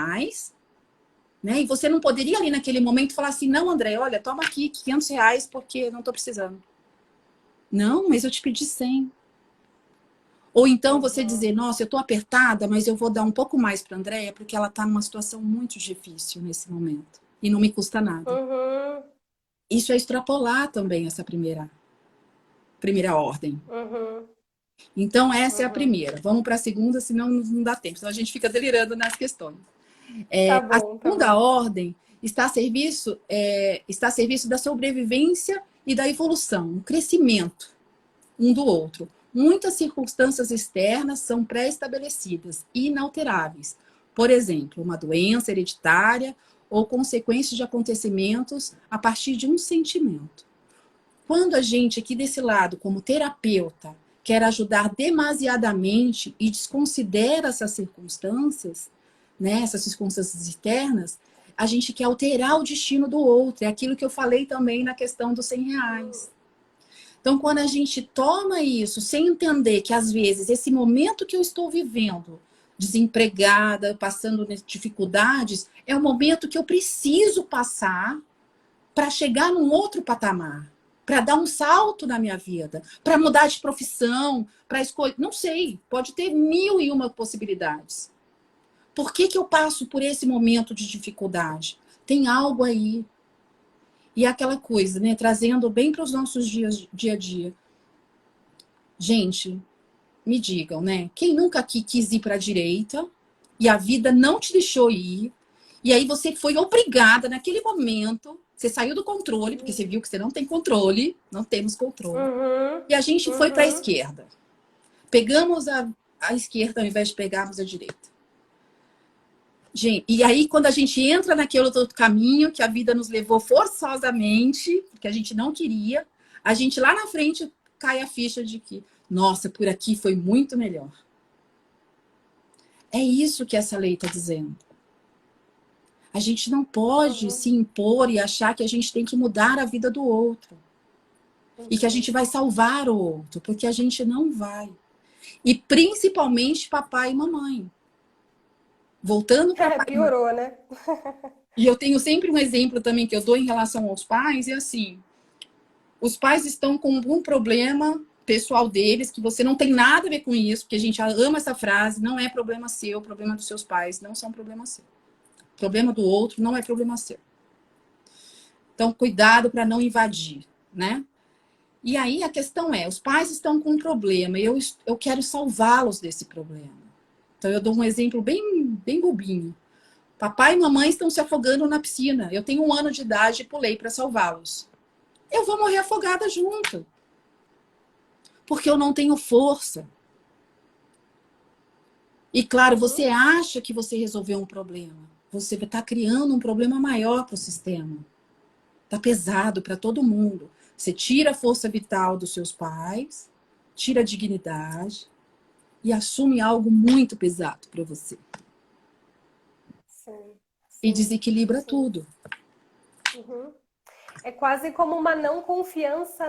né? E você não poderia ali naquele momento falar assim: não, André, olha, toma aqui R$ 500 porque não estou precisando. Não, mas eu te pedi 100. Ou então você dizer: nossa, eu estou apertada, mas eu vou dar um pouco mais para a Andréia porque ela está numa situação muito difícil nesse momento. E não me custa nada. Isso é extrapolar também essa primeira ordem. Então, essa é a primeira. Vamos para a segunda, senão não dá tempo. Senão a gente fica delirando nas questões. Tá A bom, tá segunda bom. ordem está a serviço da sobrevivência e da evolução, o crescimento um do outro. Muitas circunstâncias externas são pré-estabelecidas e inalteráveis. Por exemplo, uma doença hereditária ou consequências de acontecimentos a partir de um sentimento. Quando a gente aqui desse lado, como terapeuta, quer ajudar demasiadamente e desconsidera essas circunstâncias, né, essas circunstâncias externas, a gente quer alterar o destino do outro. É aquilo que eu falei também na questão dos R$ 100. Então, quando a gente toma isso sem entender que, às vezes, esse momento que eu estou vivendo, desempregada, passando dificuldades, é o momento que eu preciso passar para chegar num outro patamar, para dar um salto na minha vida, para mudar de profissão, para escolher. Não sei, pode ter 1001 possibilidades. Por que eu passo por esse momento de dificuldade? Tem algo aí. E aquela coisa, né? Trazendo bem para os nossos dias, dia a dia. Gente, me digam, né? Quem nunca aqui quis ir para a direita e a vida não te deixou ir, e aí você foi obrigada naquele momento, você saiu do controle, porque você viu que você não tem controle, não temos controle, e a gente foi para a esquerda. Pegamos a esquerda ao invés de pegarmos a direita. Gente, e aí, quando a gente entra naquele outro caminho que a vida nos levou forçosamente, que a gente não queria, a gente lá na frente cai a ficha de que, nossa, por aqui foi muito melhor. É isso que essa lei está dizendo. A gente não pode se impor e achar que a gente tem que mudar a vida do outro. E que a gente vai salvar o outro, porque a gente não vai. E principalmente papai e mamãe. Voltando para pai e mamãe. Piorou, né? E eu tenho sempre um exemplo também que eu dou em relação aos pais, e assim, os pais estão com algum problema pessoal deles, que você não tem nada a ver com isso, porque a gente ama essa frase, não é problema seu, problema dos seus pais, não são problema seu. Problema do outro não é problema seu. Então, cuidado para não invadir, né? E aí a questão é, os pais estão com um problema e eu quero salvá-los desse problema. Então, eu dou um exemplo bem bobinho. Papai e mamãe estão se afogando na piscina. Eu tenho 1 ano de idade e pulei para salvá-los. Eu vou morrer afogada junto. Porque eu não tenho força. E claro, você acha que você resolveu um problema. Você está criando um problema maior para o sistema. Está pesado para todo mundo. Você tira a força vital dos seus pais, tira a dignidade e assume algo muito pesado para você. Sim, E sim, desequilibra sim. tudo. É quase como uma não confiança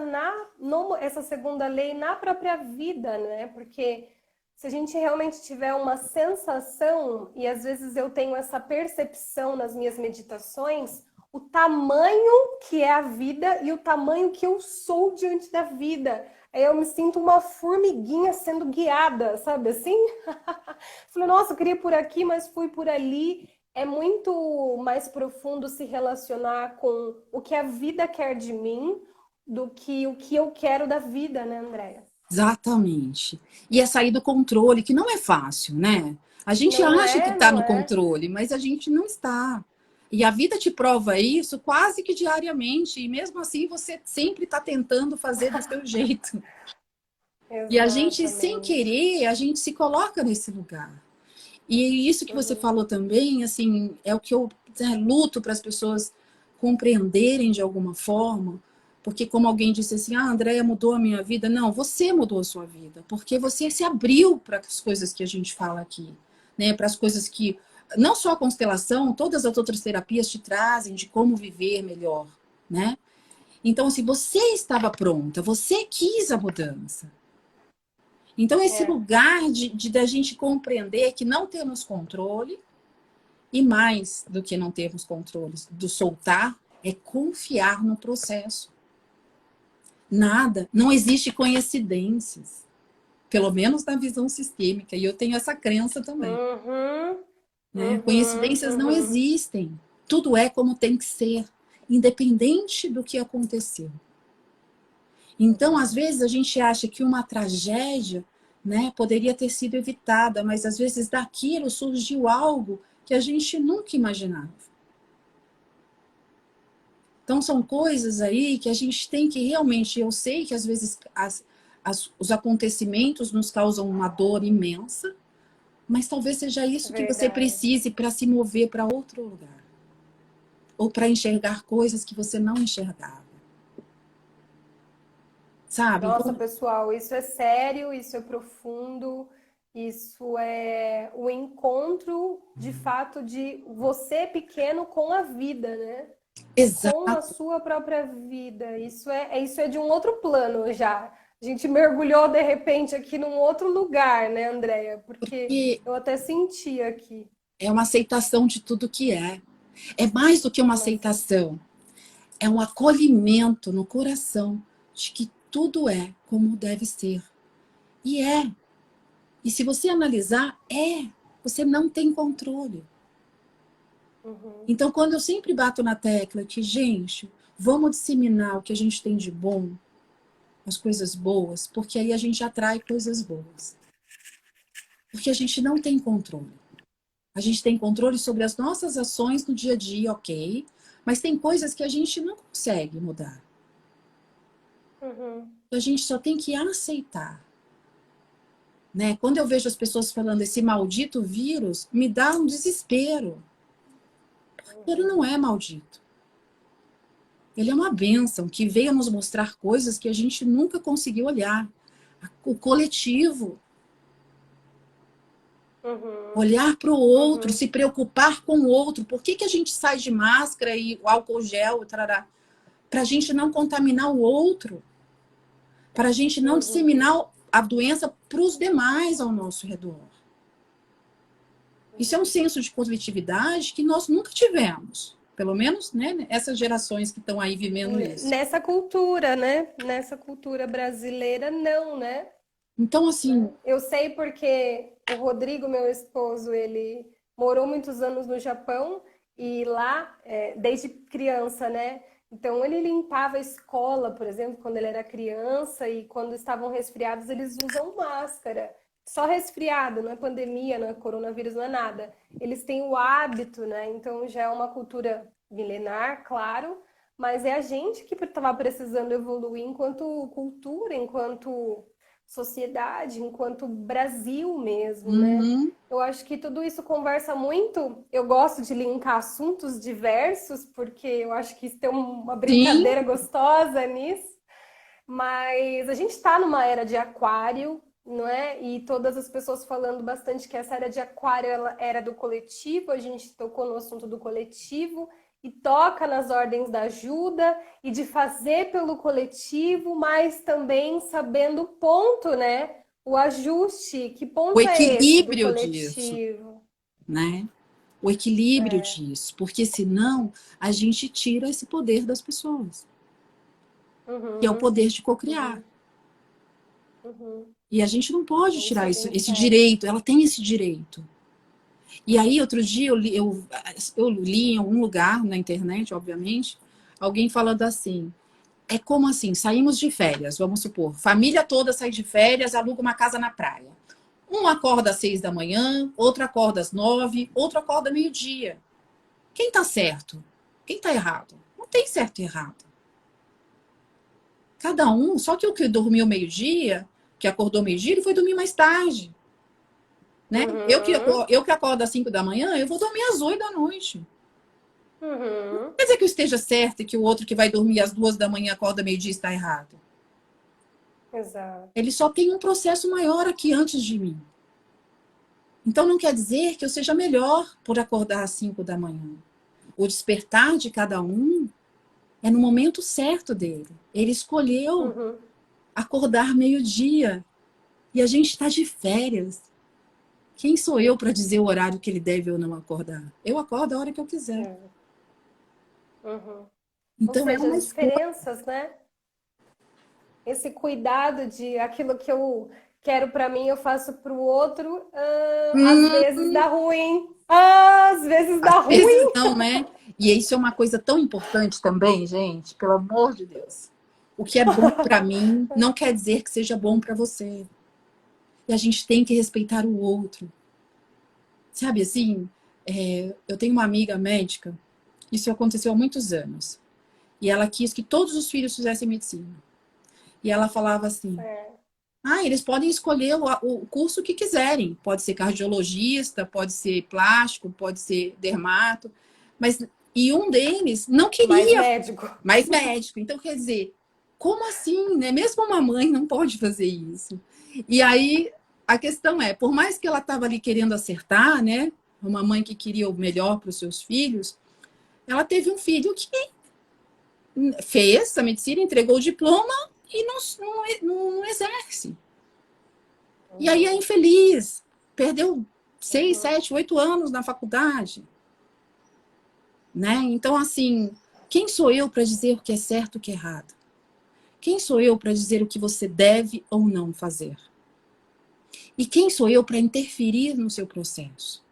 essa segunda lei na própria vida, né? Porque se a gente realmente tiver uma sensação, e às vezes eu tenho essa percepção nas minhas meditações, o tamanho que é a vida e o tamanho que eu sou diante da vida. Aí eu me sinto uma formiguinha sendo guiada, sabe assim? Falei, nossa, eu queria ir por aqui, mas fui por ali. É muito mais profundo se relacionar com o que a vida quer de mim do que o que eu quero da vida, né, Andréia? Exatamente. E é sair do controle, que não é fácil, né? A gente Não acha que é, está não no é. controle, mas a gente não está. E a vida te prova isso quase que diariamente. E mesmo assim, você sempre está tentando fazer do seu jeito. E a gente, sem Exatamente. querer, a gente se coloca nesse lugar. E isso que você falou também, assim, é o que eu, né, luto para as pessoas compreenderem de alguma forma, porque como alguém disse assim, ah, a Andréia mudou a minha vida. Não, você mudou a sua vida, porque você se abriu para as coisas que a gente fala aqui, né? Para as coisas que, não só a constelação, todas as outras terapias te trazem de como viver melhor, né? Então, assim, você estava pronta, você quis a mudança. Então, esse É, lugar de da gente compreender que não temos controle, e mais do que não termos controle do soltar, é confiar no processo. Nada, não existe coincidências, pelo menos na visão sistêmica, e eu tenho essa crença também. uhum, Né? Coincidências não uhum. existem. Tudo é como tem que ser, independente do que aconteceu. Então, às vezes, a gente acha que uma tragédia, né, poderia ter sido evitada, mas às vezes daquilo surgiu algo que a gente nunca imaginava. Então, são coisas aí que a gente tem que realmente. Eu sei que às vezes os acontecimentos nos causam uma dor imensa, mas talvez seja isso que você Verdade. precise para se mover para outro lugar, ou para enxergar coisas que você não enxergava. Sabe? Nossa, Então, pessoal, isso é sério, isso é profundo, isso é o encontro de fato de você pequeno com a vida, né? Com a exato. sua própria vida. Isso é de um outro plano já. A gente mergulhou de repente aqui num outro lugar, né, Andréia? Porque E eu até senti aqui. é uma aceitação de tudo que é. É mais do que uma Mas, aceitação. É um acolhimento no coração de que tudo é como deve ser. E é. E se você analisar, é. Você não tem controle. uhum, Então, quando eu sempre bato na tecla que, gente, vamos disseminar o que a gente tem de bom, as coisas boas, porque aí a gente atrai coisas boas. Porque a gente não tem controle. A gente tem controle sobre as nossas ações no dia a dia, ok, mas tem coisas que a gente não consegue mudar. uhum. A gente só tem que aceitar. Né? Quando eu vejo as pessoas falando esse maldito vírus, me dá um desespero. Ele não é maldito. Ele é uma bênção que veio nos mostrar coisas que a gente nunca conseguiu olhar. O coletivo. Uhum. Olhar para o outro, Uhum. se preocupar com o outro. Por que, que a gente sai de máscara e o álcool gel, para a gente não contaminar o outro, para a gente não Uhum. disseminar a doença para os demais ao nosso redor. Isso é um senso de coletividade que nós nunca tivemos. Pelo menos, né, essas gerações que estão aí vivendo isso. Nessa cultura, né? Nessa cultura brasileira, não, né? Então, assim, Eu sei porque o Rodrigo, meu esposo, ele morou muitos anos no Japão e lá, desde criança, né? Então ele limpava a escola, por exemplo, quando ele era criança e quando estavam resfriados, eles usam máscara. Só resfriado, não é pandemia, não é coronavírus, não é nada. Eles têm o hábito, né? Então já é uma cultura milenar, claro, mas é a gente que estava precisando evoluir enquanto cultura, enquanto sociedade, enquanto Brasil mesmo, né? uhum, Eu acho que tudo isso conversa muito. Eu gosto de linkar assuntos diversos, porque eu acho que isso tem uma sim, brincadeira gostosa nisso. Mas a gente está numa era de aquário, não é? E todas as pessoas falando bastante que essa era de aquário ela era do coletivo, a gente tocou no assunto do coletivo e toca nas ordens da ajuda e de fazer pelo coletivo, mas também sabendo o ponto, né? O ajuste, que o ponto é esse do equilíbrio disso, coletivo? né? O equilíbrio disso, porque senão a gente tira esse poder das pessoas, que é o Uhum, poder de cocriar. uhum, uhum. E a gente não pode Isso tirar é isso, bem esse sério. direito, ela tem esse direito. E aí, outro dia, eu li em algum lugar na internet, obviamente, alguém falando assim: é como assim, saímos de férias, vamos supor, família toda sai de férias, aluga uma casa na praia. Um acorda às 6 da manhã, outro acorda às 9, outro acorda meio-dia. Quem tá certo? Quem tá errado? Não tem certo e errado. Cada um, só que o que dormiu meio-dia, que acordou meio-dia, ele foi dormir mais tarde. Né? Uhum, Eu que acordo às 5 da manhã, eu vou dormir às 8 da noite. uhum. Quer dizer que eu esteja certo e que o outro que vai dormir às 2 da manhã acorda meio-dia está errado. Exato. Ele só tem um processo maior aqui antes de mim. Então não quer dizer que eu seja melhor por acordar às 5 da manhã. O despertar de cada um é no momento certo dele. Ele escolheu Uhum. acordar meio-dia e a gente está de férias. Quem sou eu para dizer o horário que ele deve ou não acordar? Eu acordo a hora que eu quiser. É. Uhum. Ou Então é seja, uma as escolha. diferenças, né? Esse cuidado de aquilo que eu quero para mim, eu faço para o outro, às Hum, vezes dá ruim. Às vezes às dá vezes ruim. não, né? E isso é uma coisa tão importante também, gente, pelo amor de Deus. O que é bom para mim não quer dizer que seja bom para você. E a gente tem que respeitar o outro. Sabe assim? Eu tenho uma amiga médica, isso aconteceu há muitos anos. E ela quis que todos os filhos fizessem medicina. E ela falava assim: É. ah, eles podem escolher o curso que quiserem. Pode ser cardiologista, pode ser plástico, pode ser dermato. Mas, e um deles não Mais queria médico. mais médico. Então, quer dizer, como assim, né? Mesmo uma mãe não pode fazer isso. E aí, a questão é, por mais que ela estava ali querendo acertar, né? Uma mãe que queria o melhor para os seus filhos, ela teve um filho que fez a medicina, entregou o diploma e não exerce. E aí é Uhum, infeliz. Perdeu 6, uhum, 7, 8 anos na faculdade. Né? Então, assim, quem sou eu para dizer o que é certo e o que é errado? Quem sou eu para dizer o que você deve ou não fazer? E quem sou eu para interferir no seu processo?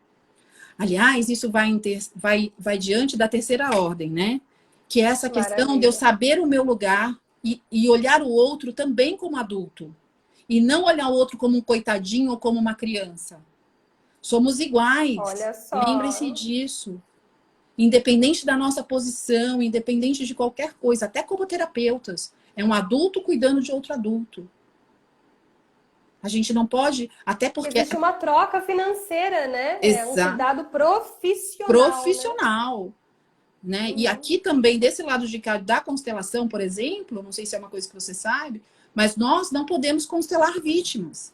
Aliás, isso vai diante da terceira ordem, né? Que é essa questão de eu maravilha. saber o meu lugar e olhar o outro também como adulto. E não olhar o outro como um coitadinho ou como uma criança. Somos iguais. Olha Lembre-se só. disso. Independente da nossa posição, independente de qualquer coisa, até como terapeutas. É um adulto cuidando de outro adulto. A gente não pode, até porque Existe uma troca financeira, né? É um é cuidado profissional, né? profissional, né? E Uhum. aqui também, desse lado de cá, da constelação, por exemplo, não sei se é uma coisa que você sabe, mas nós não podemos constelar vítimas.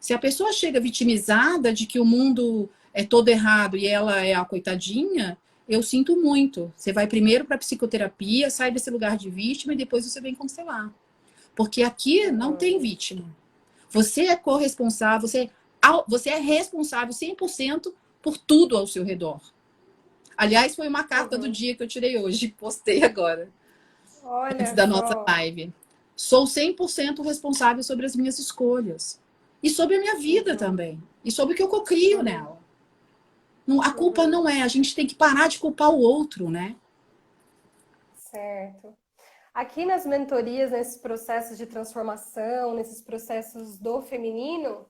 Se a pessoa chega vitimizada de que o mundo é todo errado e ela é a coitadinha, eu sinto muito. Você vai primeiro para a psicoterapia, sai desse lugar de vítima e depois você vem constelar. Porque aqui não tem vítima. Você é corresponsável, você é responsável 100% por tudo ao seu redor. Aliás, foi uma carta do dia que eu tirei hoje, postei agora, antes Olha da nossa só. live. Sou 100% responsável sobre as minhas escolhas. E sobre a minha vida também. E sobre o que eu cocrio nela. Não, a culpa não é, a gente tem que parar de culpar o outro, né? Certo. Aqui nas mentorias, nesses processos de transformação, nesses processos do feminino,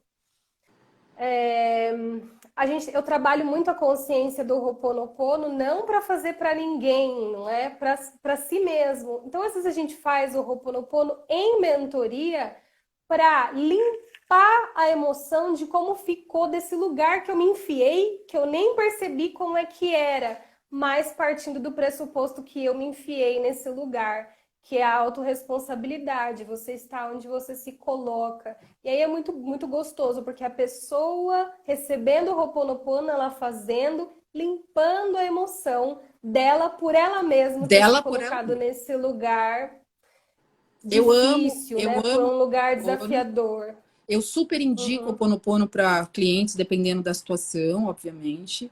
eu trabalho muito a consciência do Ho'oponopono, não para fazer para ninguém, não é? Para si mesmo. Então, às vezes a gente faz o Ho'oponopono em mentoria para limpar a emoção de como ficou desse lugar que eu me enfiei, que eu nem percebi como é que era, mas partindo do pressuposto que eu me enfiei nesse lugar, que é a autorresponsabilidade, você está onde você se coloca. E aí é muito, muito gostoso, porque a pessoa recebendo o Ho'oponopono, ela fazendo, limpando a emoção dela por ela mesma ter se Dela por ela colocado mesma. nesse lugar Eu difícil, né? Por amo um lugar o Ho'oponopono. desafiador. Eu super indico o Uhum. Ho'oponopono para clientes, dependendo da situação, obviamente.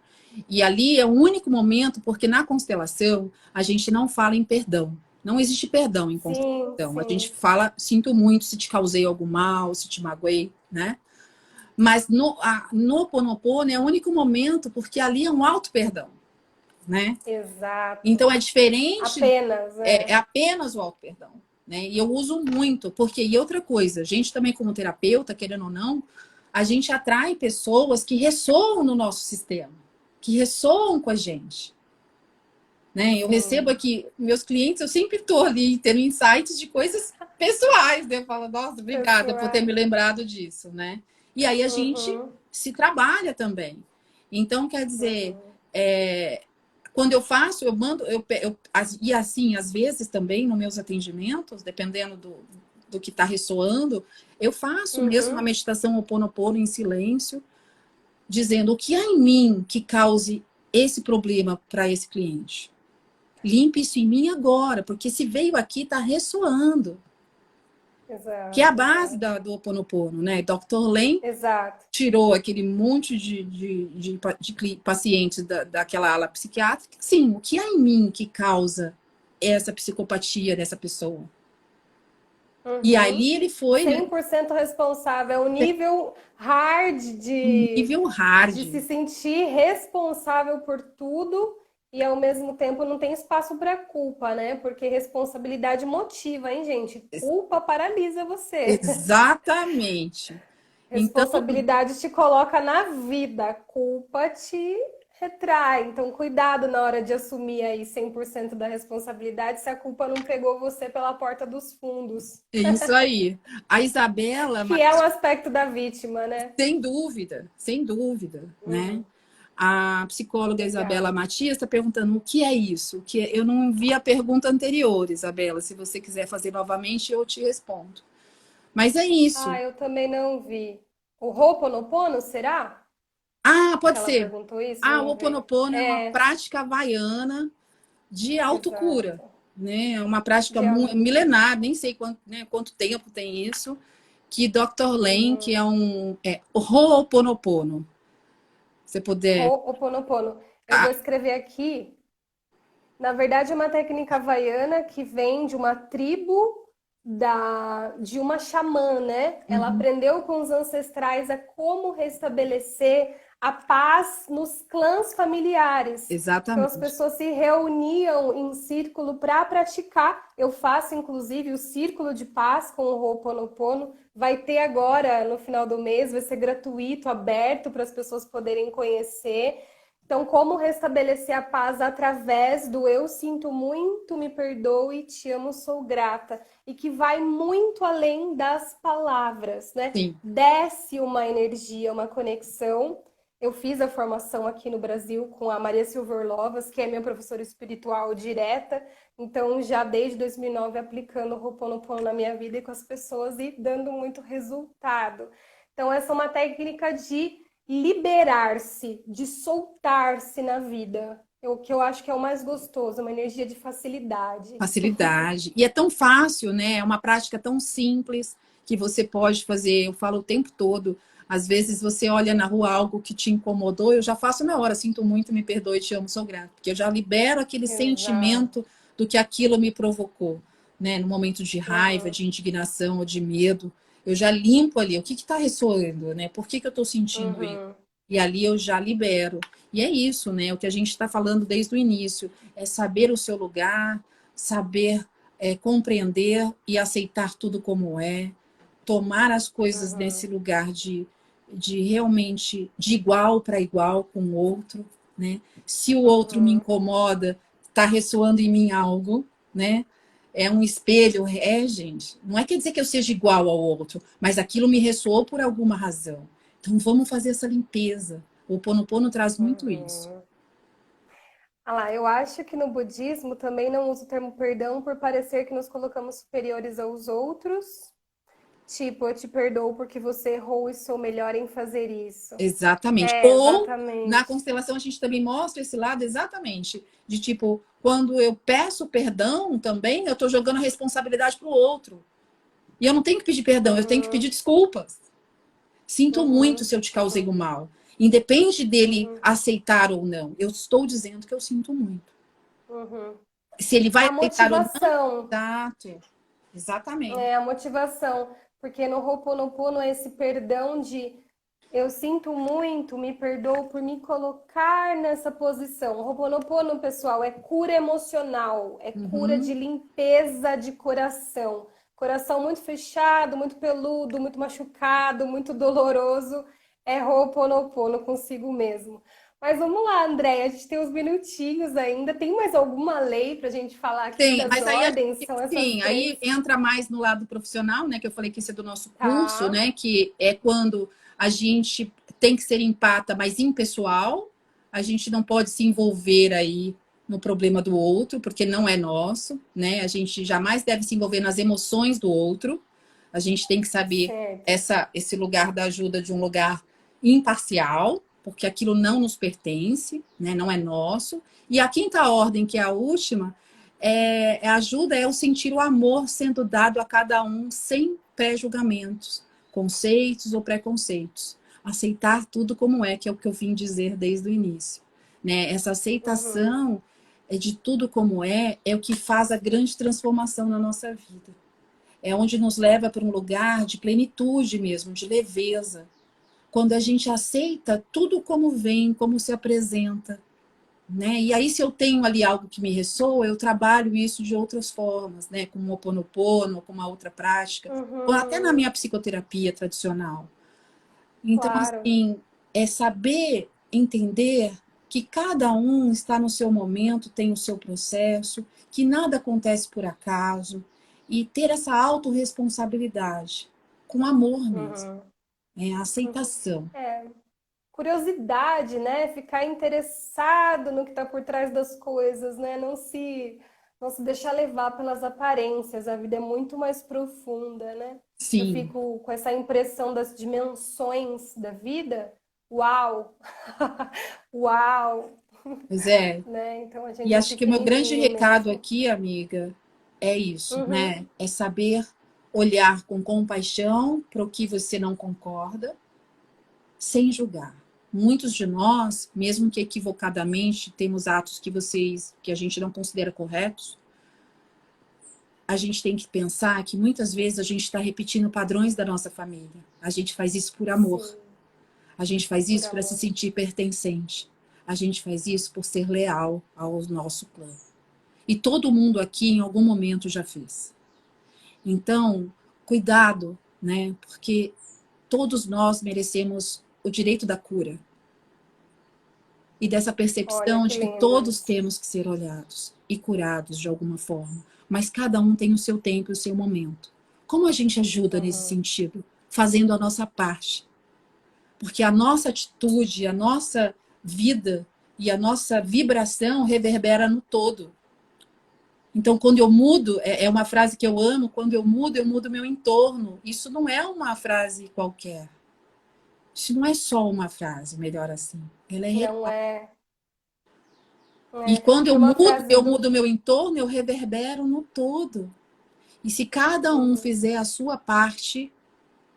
E ali é o único momento, porque na constelação a gente não fala em perdão. Não existe perdão em Sim, constelação. A gente sim. fala, sinto muito se te causei algum mal, se te magoei, né? Mas no Ho'oponopono é o único momento, porque ali é um auto-perdão, né? Exato. Então é diferente, Apenas, é apenas o auto-perdão. Né? E eu uso muito, porque, e outra coisa, a gente também, como terapeuta, querendo ou não, a gente atrai pessoas que ressoam no nosso sistema, que ressoam com a gente. Né? Eu recebo Sim. aqui, meus clientes, eu sempre estou ali tendo insights de coisas pessoais. Né? Eu falo, nossa, obrigada por ter me Pessoal. lembrado disso. Né? E aí a gente Uhum. se trabalha também. Então, quer dizer, Uhum. quando eu faço, eu mando, e assim, às vezes também nos meus atendimentos, dependendo do que está ressoando, eu faço mesmo uma Uhum. meditação Ho Oponopono em silêncio, dizendo o que há em mim que cause esse problema para esse cliente. Limpe isso em mim agora, porque se veio aqui, está ressoando. Que é a Exato, base exato. do Ho Oponopono, né? Dr. Len Exato. tirou aquele monte de pacientes daquela ala psiquiátrica. Sim, o que há em mim que causa essa psicopatia dessa pessoa? E Uhum. ali ele foi, né, 100% responsável. É o nível hard um nível de se hard. sentir responsável por tudo e ao mesmo tempo não tem espaço para culpa, né? Porque responsabilidade motiva, hein, gente? Culpa paralisa você. Exatamente. Então, Responsabilidade te coloca na vida, culpa te retrai. Então, cuidado na hora de assumir aí 100% da responsabilidade se a culpa não pegou você pela porta dos fundos, é isso aí. A Isabela, que é um aspecto da vítima, né? sem dúvida, né? Uhum, A psicóloga Isabela legal. Matias está perguntando o que é isso? Eu não vi a pergunta anterior, Isabela. Se você quiser fazer novamente, eu te respondo. Mas é isso. Ah, eu também não vi. O Ho'oponopono, será Ah, que pode ela ser. perguntou isso? Ah, o Ho Vamos ver. Oponopono é uma É, prática havaiana de autocura. exato. Né? É uma prática De autocura. milenar, nem sei quanto, né, quanto tempo tem isso, que Dr. Len, que Uhum. é o Ho'oponopono. Se puder. Ho'oponopono. Eu vou Ah, escrever aqui. Na verdade, é uma técnica havaiana que vem de uma tribo de uma xamã, né? Ela uhum, aprendeu com os ancestrais a como restabelecer a paz nos clãs familiares. Então, as exatamente. pessoas se reuniam em círculo para praticar. Eu faço, inclusive, o círculo de paz com o Ho'oponopono. Vai ter agora, no final do mês, vai ser gratuito, aberto para as pessoas poderem conhecer. Então, como restabelecer a paz através do eu sinto muito, me perdoe, te amo, sou grata. E que vai muito além das palavras, né? Sim. Desce uma energia, uma conexão. Eu fiz a formação aqui no Brasil com a Maria Silverlovas, que é minha professora espiritual direta. Então, já desde 2009, aplicando o Ho'oponopono na minha vida e com as pessoas e dando muito resultado. Então, essa é uma técnica de liberar-se, de soltar-se na vida. O que eu acho que é o mais gostoso, uma energia de facilidade. Facilidade. E é tão fácil, né? É uma prática tão simples que você pode fazer. Eu falo o tempo todo. Às vezes você olha na rua algo que te incomodou, eu já faço na hora, sinto muito, me perdoe, te amo, sou grata. Porque eu já libero aquele Exato. sentimento do que aquilo me provocou, né? No momento de raiva, Uhum, de indignação ou de medo. Eu já limpo ali o que está ressoando, né? Por que, que eu estou sentindo isso? uhum, E ali eu já libero. E é isso, né? O que a gente está falando desde o início. É saber o seu lugar, saber compreender e aceitar tudo como é, tomar as coisas uhum, nesse lugar de realmente de igual para igual com o outro, né? Se o outro me uhum. incomoda, está ressoando em mim algo, né? É um espelho, gente. Não é quer dizer que eu seja igual ao outro, mas aquilo me ressoou por alguma razão. Então vamos fazer essa limpeza. O Ho'oponopono traz muito isso. Uhum. Ah lá, eu acho que no budismo também não uso o termo perdão por parecer que nos colocamos superiores aos outros. Tipo, eu te perdoo porque você errou e sou melhor em fazer isso. Exatamente. É, Ou na exatamente. constelação a gente também mostra esse lado exatamente de tipo, quando eu peço perdão também, eu estou jogando a responsabilidade para o outro. E eu não tenho que pedir perdão, eu tenho que Uhum, pedir desculpas. Sinto muito uhum, se eu te causei uhum, o mal. Independe dele uhum, aceitar ou não. Eu estou dizendo que eu sinto muito. uhum. Se ele vai A aceitar ou não, motivação, exato. Exatamente. é a motivação, porque no Ho'oponopono é esse perdão de eu sinto muito, me perdoo por me colocar nessa posição. O Ho'oponopono, pessoal, é cura emocional, é cura de Uhum. limpeza de coração. Coração muito fechado, muito peludo, muito machucado, muito doloroso, é Ho'oponopono consigo mesmo. Mas vamos lá, André, a gente tem uns minutinhos ainda. Tem mais alguma lei para a gente falar aqui Tem, das mas aí a ordens? gente, São essas sim, três. aí entra mais no lado profissional, né? Que eu falei que esse é do nosso curso, Tá. né? Que é quando a gente tem que ser empata, mas impessoal. A gente não pode se envolver aí no problema do outro, porque não é nosso, né? A gente jamais deve se envolver nas emoções do outro. A gente tem que saber Certo. esse lugar da ajuda de um lugar imparcial, porque aquilo não nos pertence, né? Não é nosso. E a quinta ordem, que é a última, ajuda é o sentir o amor sendo dado a cada um sem pré-julgamentos, conceitos ou preconceitos. Aceitar tudo como é, que é o que eu vim dizer desde o início. Né? Essa Uhum. aceitação de tudo como é o que faz a grande transformação na nossa vida. É onde nos leva para um lugar de plenitude mesmo, de leveza. Quando a gente aceita tudo como vem, como se apresenta, né? E aí, se eu tenho ali algo que me ressoa, eu trabalho isso de outras formas, né? Com o Ho Oponopono, com uma outra prática, ou até na Uhum. minha psicoterapia tradicional. Então, Claro. assim, é saber entender que cada um está no seu momento, tem o seu processo, que nada acontece por acaso, e ter essa autorresponsabilidade, com amor mesmo, Uhum. a Uhum. aceitação. É, curiosidade, né? Ficar interessado no que está por trás das coisas, né? Não se deixar levar pelas aparências. A vida é muito mais profunda, né? Eu Sim, fico com essa impressão das dimensões da vida. Uau! Uau! pois é. Né? Então a E gente é acho que o meu grande pequenininho recado mesmo. aqui, amiga, é isso, Uhum. né? É saber olhar com compaixão para o que você não concorda, sem julgar. Muitos de nós, mesmo que equivocadamente, temos atos que a gente não considera corretos. A gente tem que pensar que muitas vezes a gente está repetindo padrões da nossa família. A gente faz isso por amor. Sim, A gente faz por isso para se amor. sentir pertencente. A gente faz isso por ser leal ao nosso clã. E todo mundo aqui em algum momento já fez. Então, cuidado, né? Porque todos nós merecemos o direito da cura e dessa Olha percepção que de que lindo todos isso. temos que ser olhados e curados de alguma forma, mas cada um tem o seu tempo e o seu momento. Como a gente ajuda nesse Uhum. sentido? Fazendo a nossa parte. Porque a nossa atitude, a nossa vida e a nossa vibração reverbera no todo. Então, quando eu mudo, é uma frase que eu amo, quando eu mudo meu entorno. Isso não é uma frase qualquer. Isso não é só uma frase, melhor assim. Ela é Não real. é, E é. quando Tem uma frase eu do. mudo o meu entorno, eu reverbero no todo. E se cada um Uhum. fizer a sua parte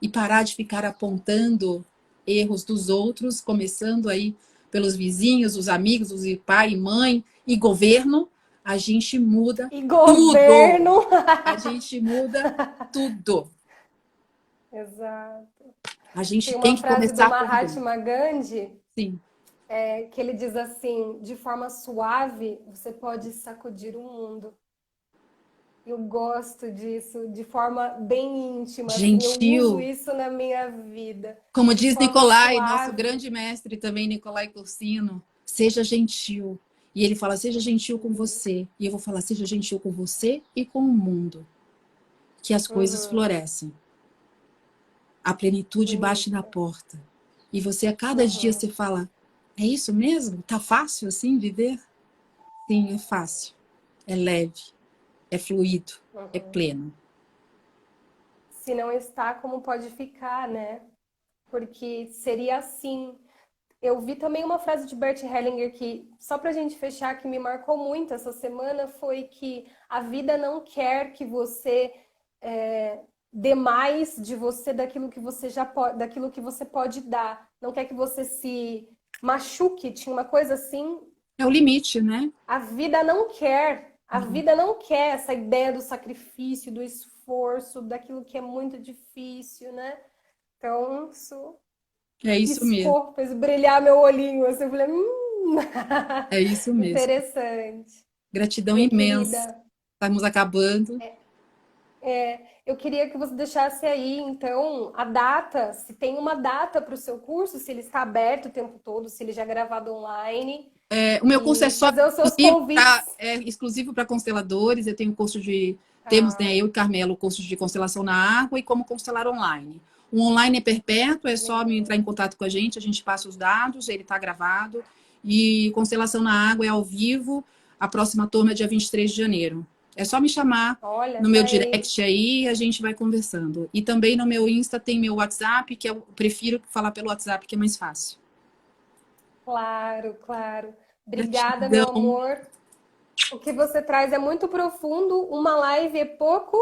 e parar de ficar apontando erros dos outros, começando aí pelos vizinhos, os amigos, os pai e mãe e governo, a gente muda E tudo. governo. A gente muda tudo. Exato. A gente Tem tem uma que frase do começar por dentro. Mahatma Gandhi, Sim, que ele diz assim: de forma suave, você pode sacudir o mundo. Eu gosto disso, de forma bem íntima, assim, eu uso gentil. isso na minha vida, Como de diz forma Nicolai, nosso suave. grande mestre também, Nicolai Cursino, seja gentil. E ele fala, seja gentil com Uhum, você. E eu vou falar, seja gentil com você e com o mundo. Que as coisas uhum, florescem. A plenitude bate na isso, porta. E você, a cada dia, uhum, você fala, é isso mesmo? Tá fácil assim viver? Sim, é fácil. É leve. É fluido. É uhum. pleno. Se não está, como pode ficar, né? Porque seria assim. Eu vi também uma frase de Bert Hellinger que, só para a gente fechar, que me marcou muito essa semana, foi que a vida não quer que você dê mais de você daquilo que você já pode, daquilo que você pode dar. Não quer que você se machuque. Tinha uma coisa assim. É o limite, né? A vida não quer. A Não. vida não quer essa ideia do sacrifício, do esforço, daquilo que é muito difícil, né? Então, isso É isso mesmo. piscou, fez brilhar meu olhinho. Assim, eu falei, É isso mesmo. interessante. Gratidão Minha imensa. querida, Estamos acabando. eu queria que você deixasse aí, então, a data, se tem uma data para o seu curso, se ele está aberto o tempo todo, se ele já é gravado online, O meu curso é e só fazer os seus exclusivo convites. para consteladores. Eu tenho curso de. Temos, né, Ah, eu e Carmelo, curso de constelação na água e como constelar online. O online é perpétuo, é só me entrar legal. em contato com a gente passa os dados, ele está gravado. E constelação na água é ao vivo, a próxima turma é dia 23 de janeiro. É só me chamar Olha, no tá meu aí. direct aí e a gente vai conversando. E também no meu Insta tem meu WhatsApp, que eu prefiro falar pelo WhatsApp, que é mais fácil. Claro, claro. Obrigada, meu Gratidão. amor. O que você traz é muito profundo. Uma live é pouco.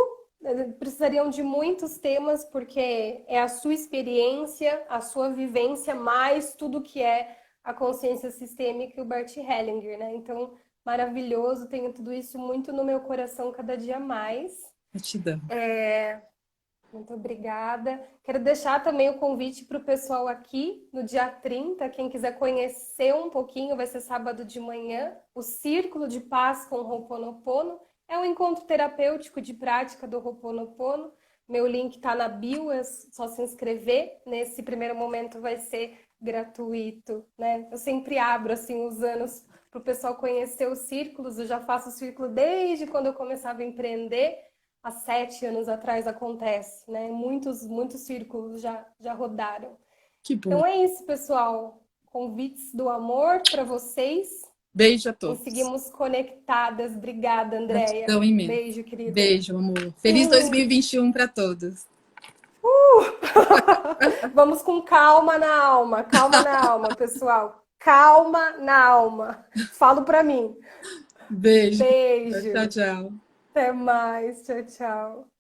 Precisariam de muitos temas, porque é a sua experiência, a sua vivência, mais tudo que é a consciência sistêmica e o Bert Hellinger, né? Então, maravilhoso. Tenho tudo isso muito no meu coração cada dia mais. Gratidão. Muito obrigada. Quero deixar também o convite para o pessoal aqui no dia 30. Quem quiser conhecer um pouquinho, vai ser sábado de manhã. O Círculo de Paz com Ho'oponopono é um encontro terapêutico de prática do Ho'oponopono. Meu link está na bio, é só se inscrever. Nesse primeiro momento vai ser gratuito, né? Eu sempre abro assim os anos para o pessoal conhecer os círculos. Eu já faço o círculo desde quando eu começava a empreender há 7 anos atrás acontece, né? Muitos círculos já rodaram. Que bom. Então é isso, pessoal. Convites do amor para vocês Beijo a e todos. seguimos conectadas. Obrigada, Andréia. Gratidão imensa. Beijo, querida. Beijo, amor. Feliz 2021 para todos. Vamos com calma na alma, pessoal. Calma na alma. Falo para mim. Beijo. Tchau, Beijo. tchau. Até mais. Tchau, tchau.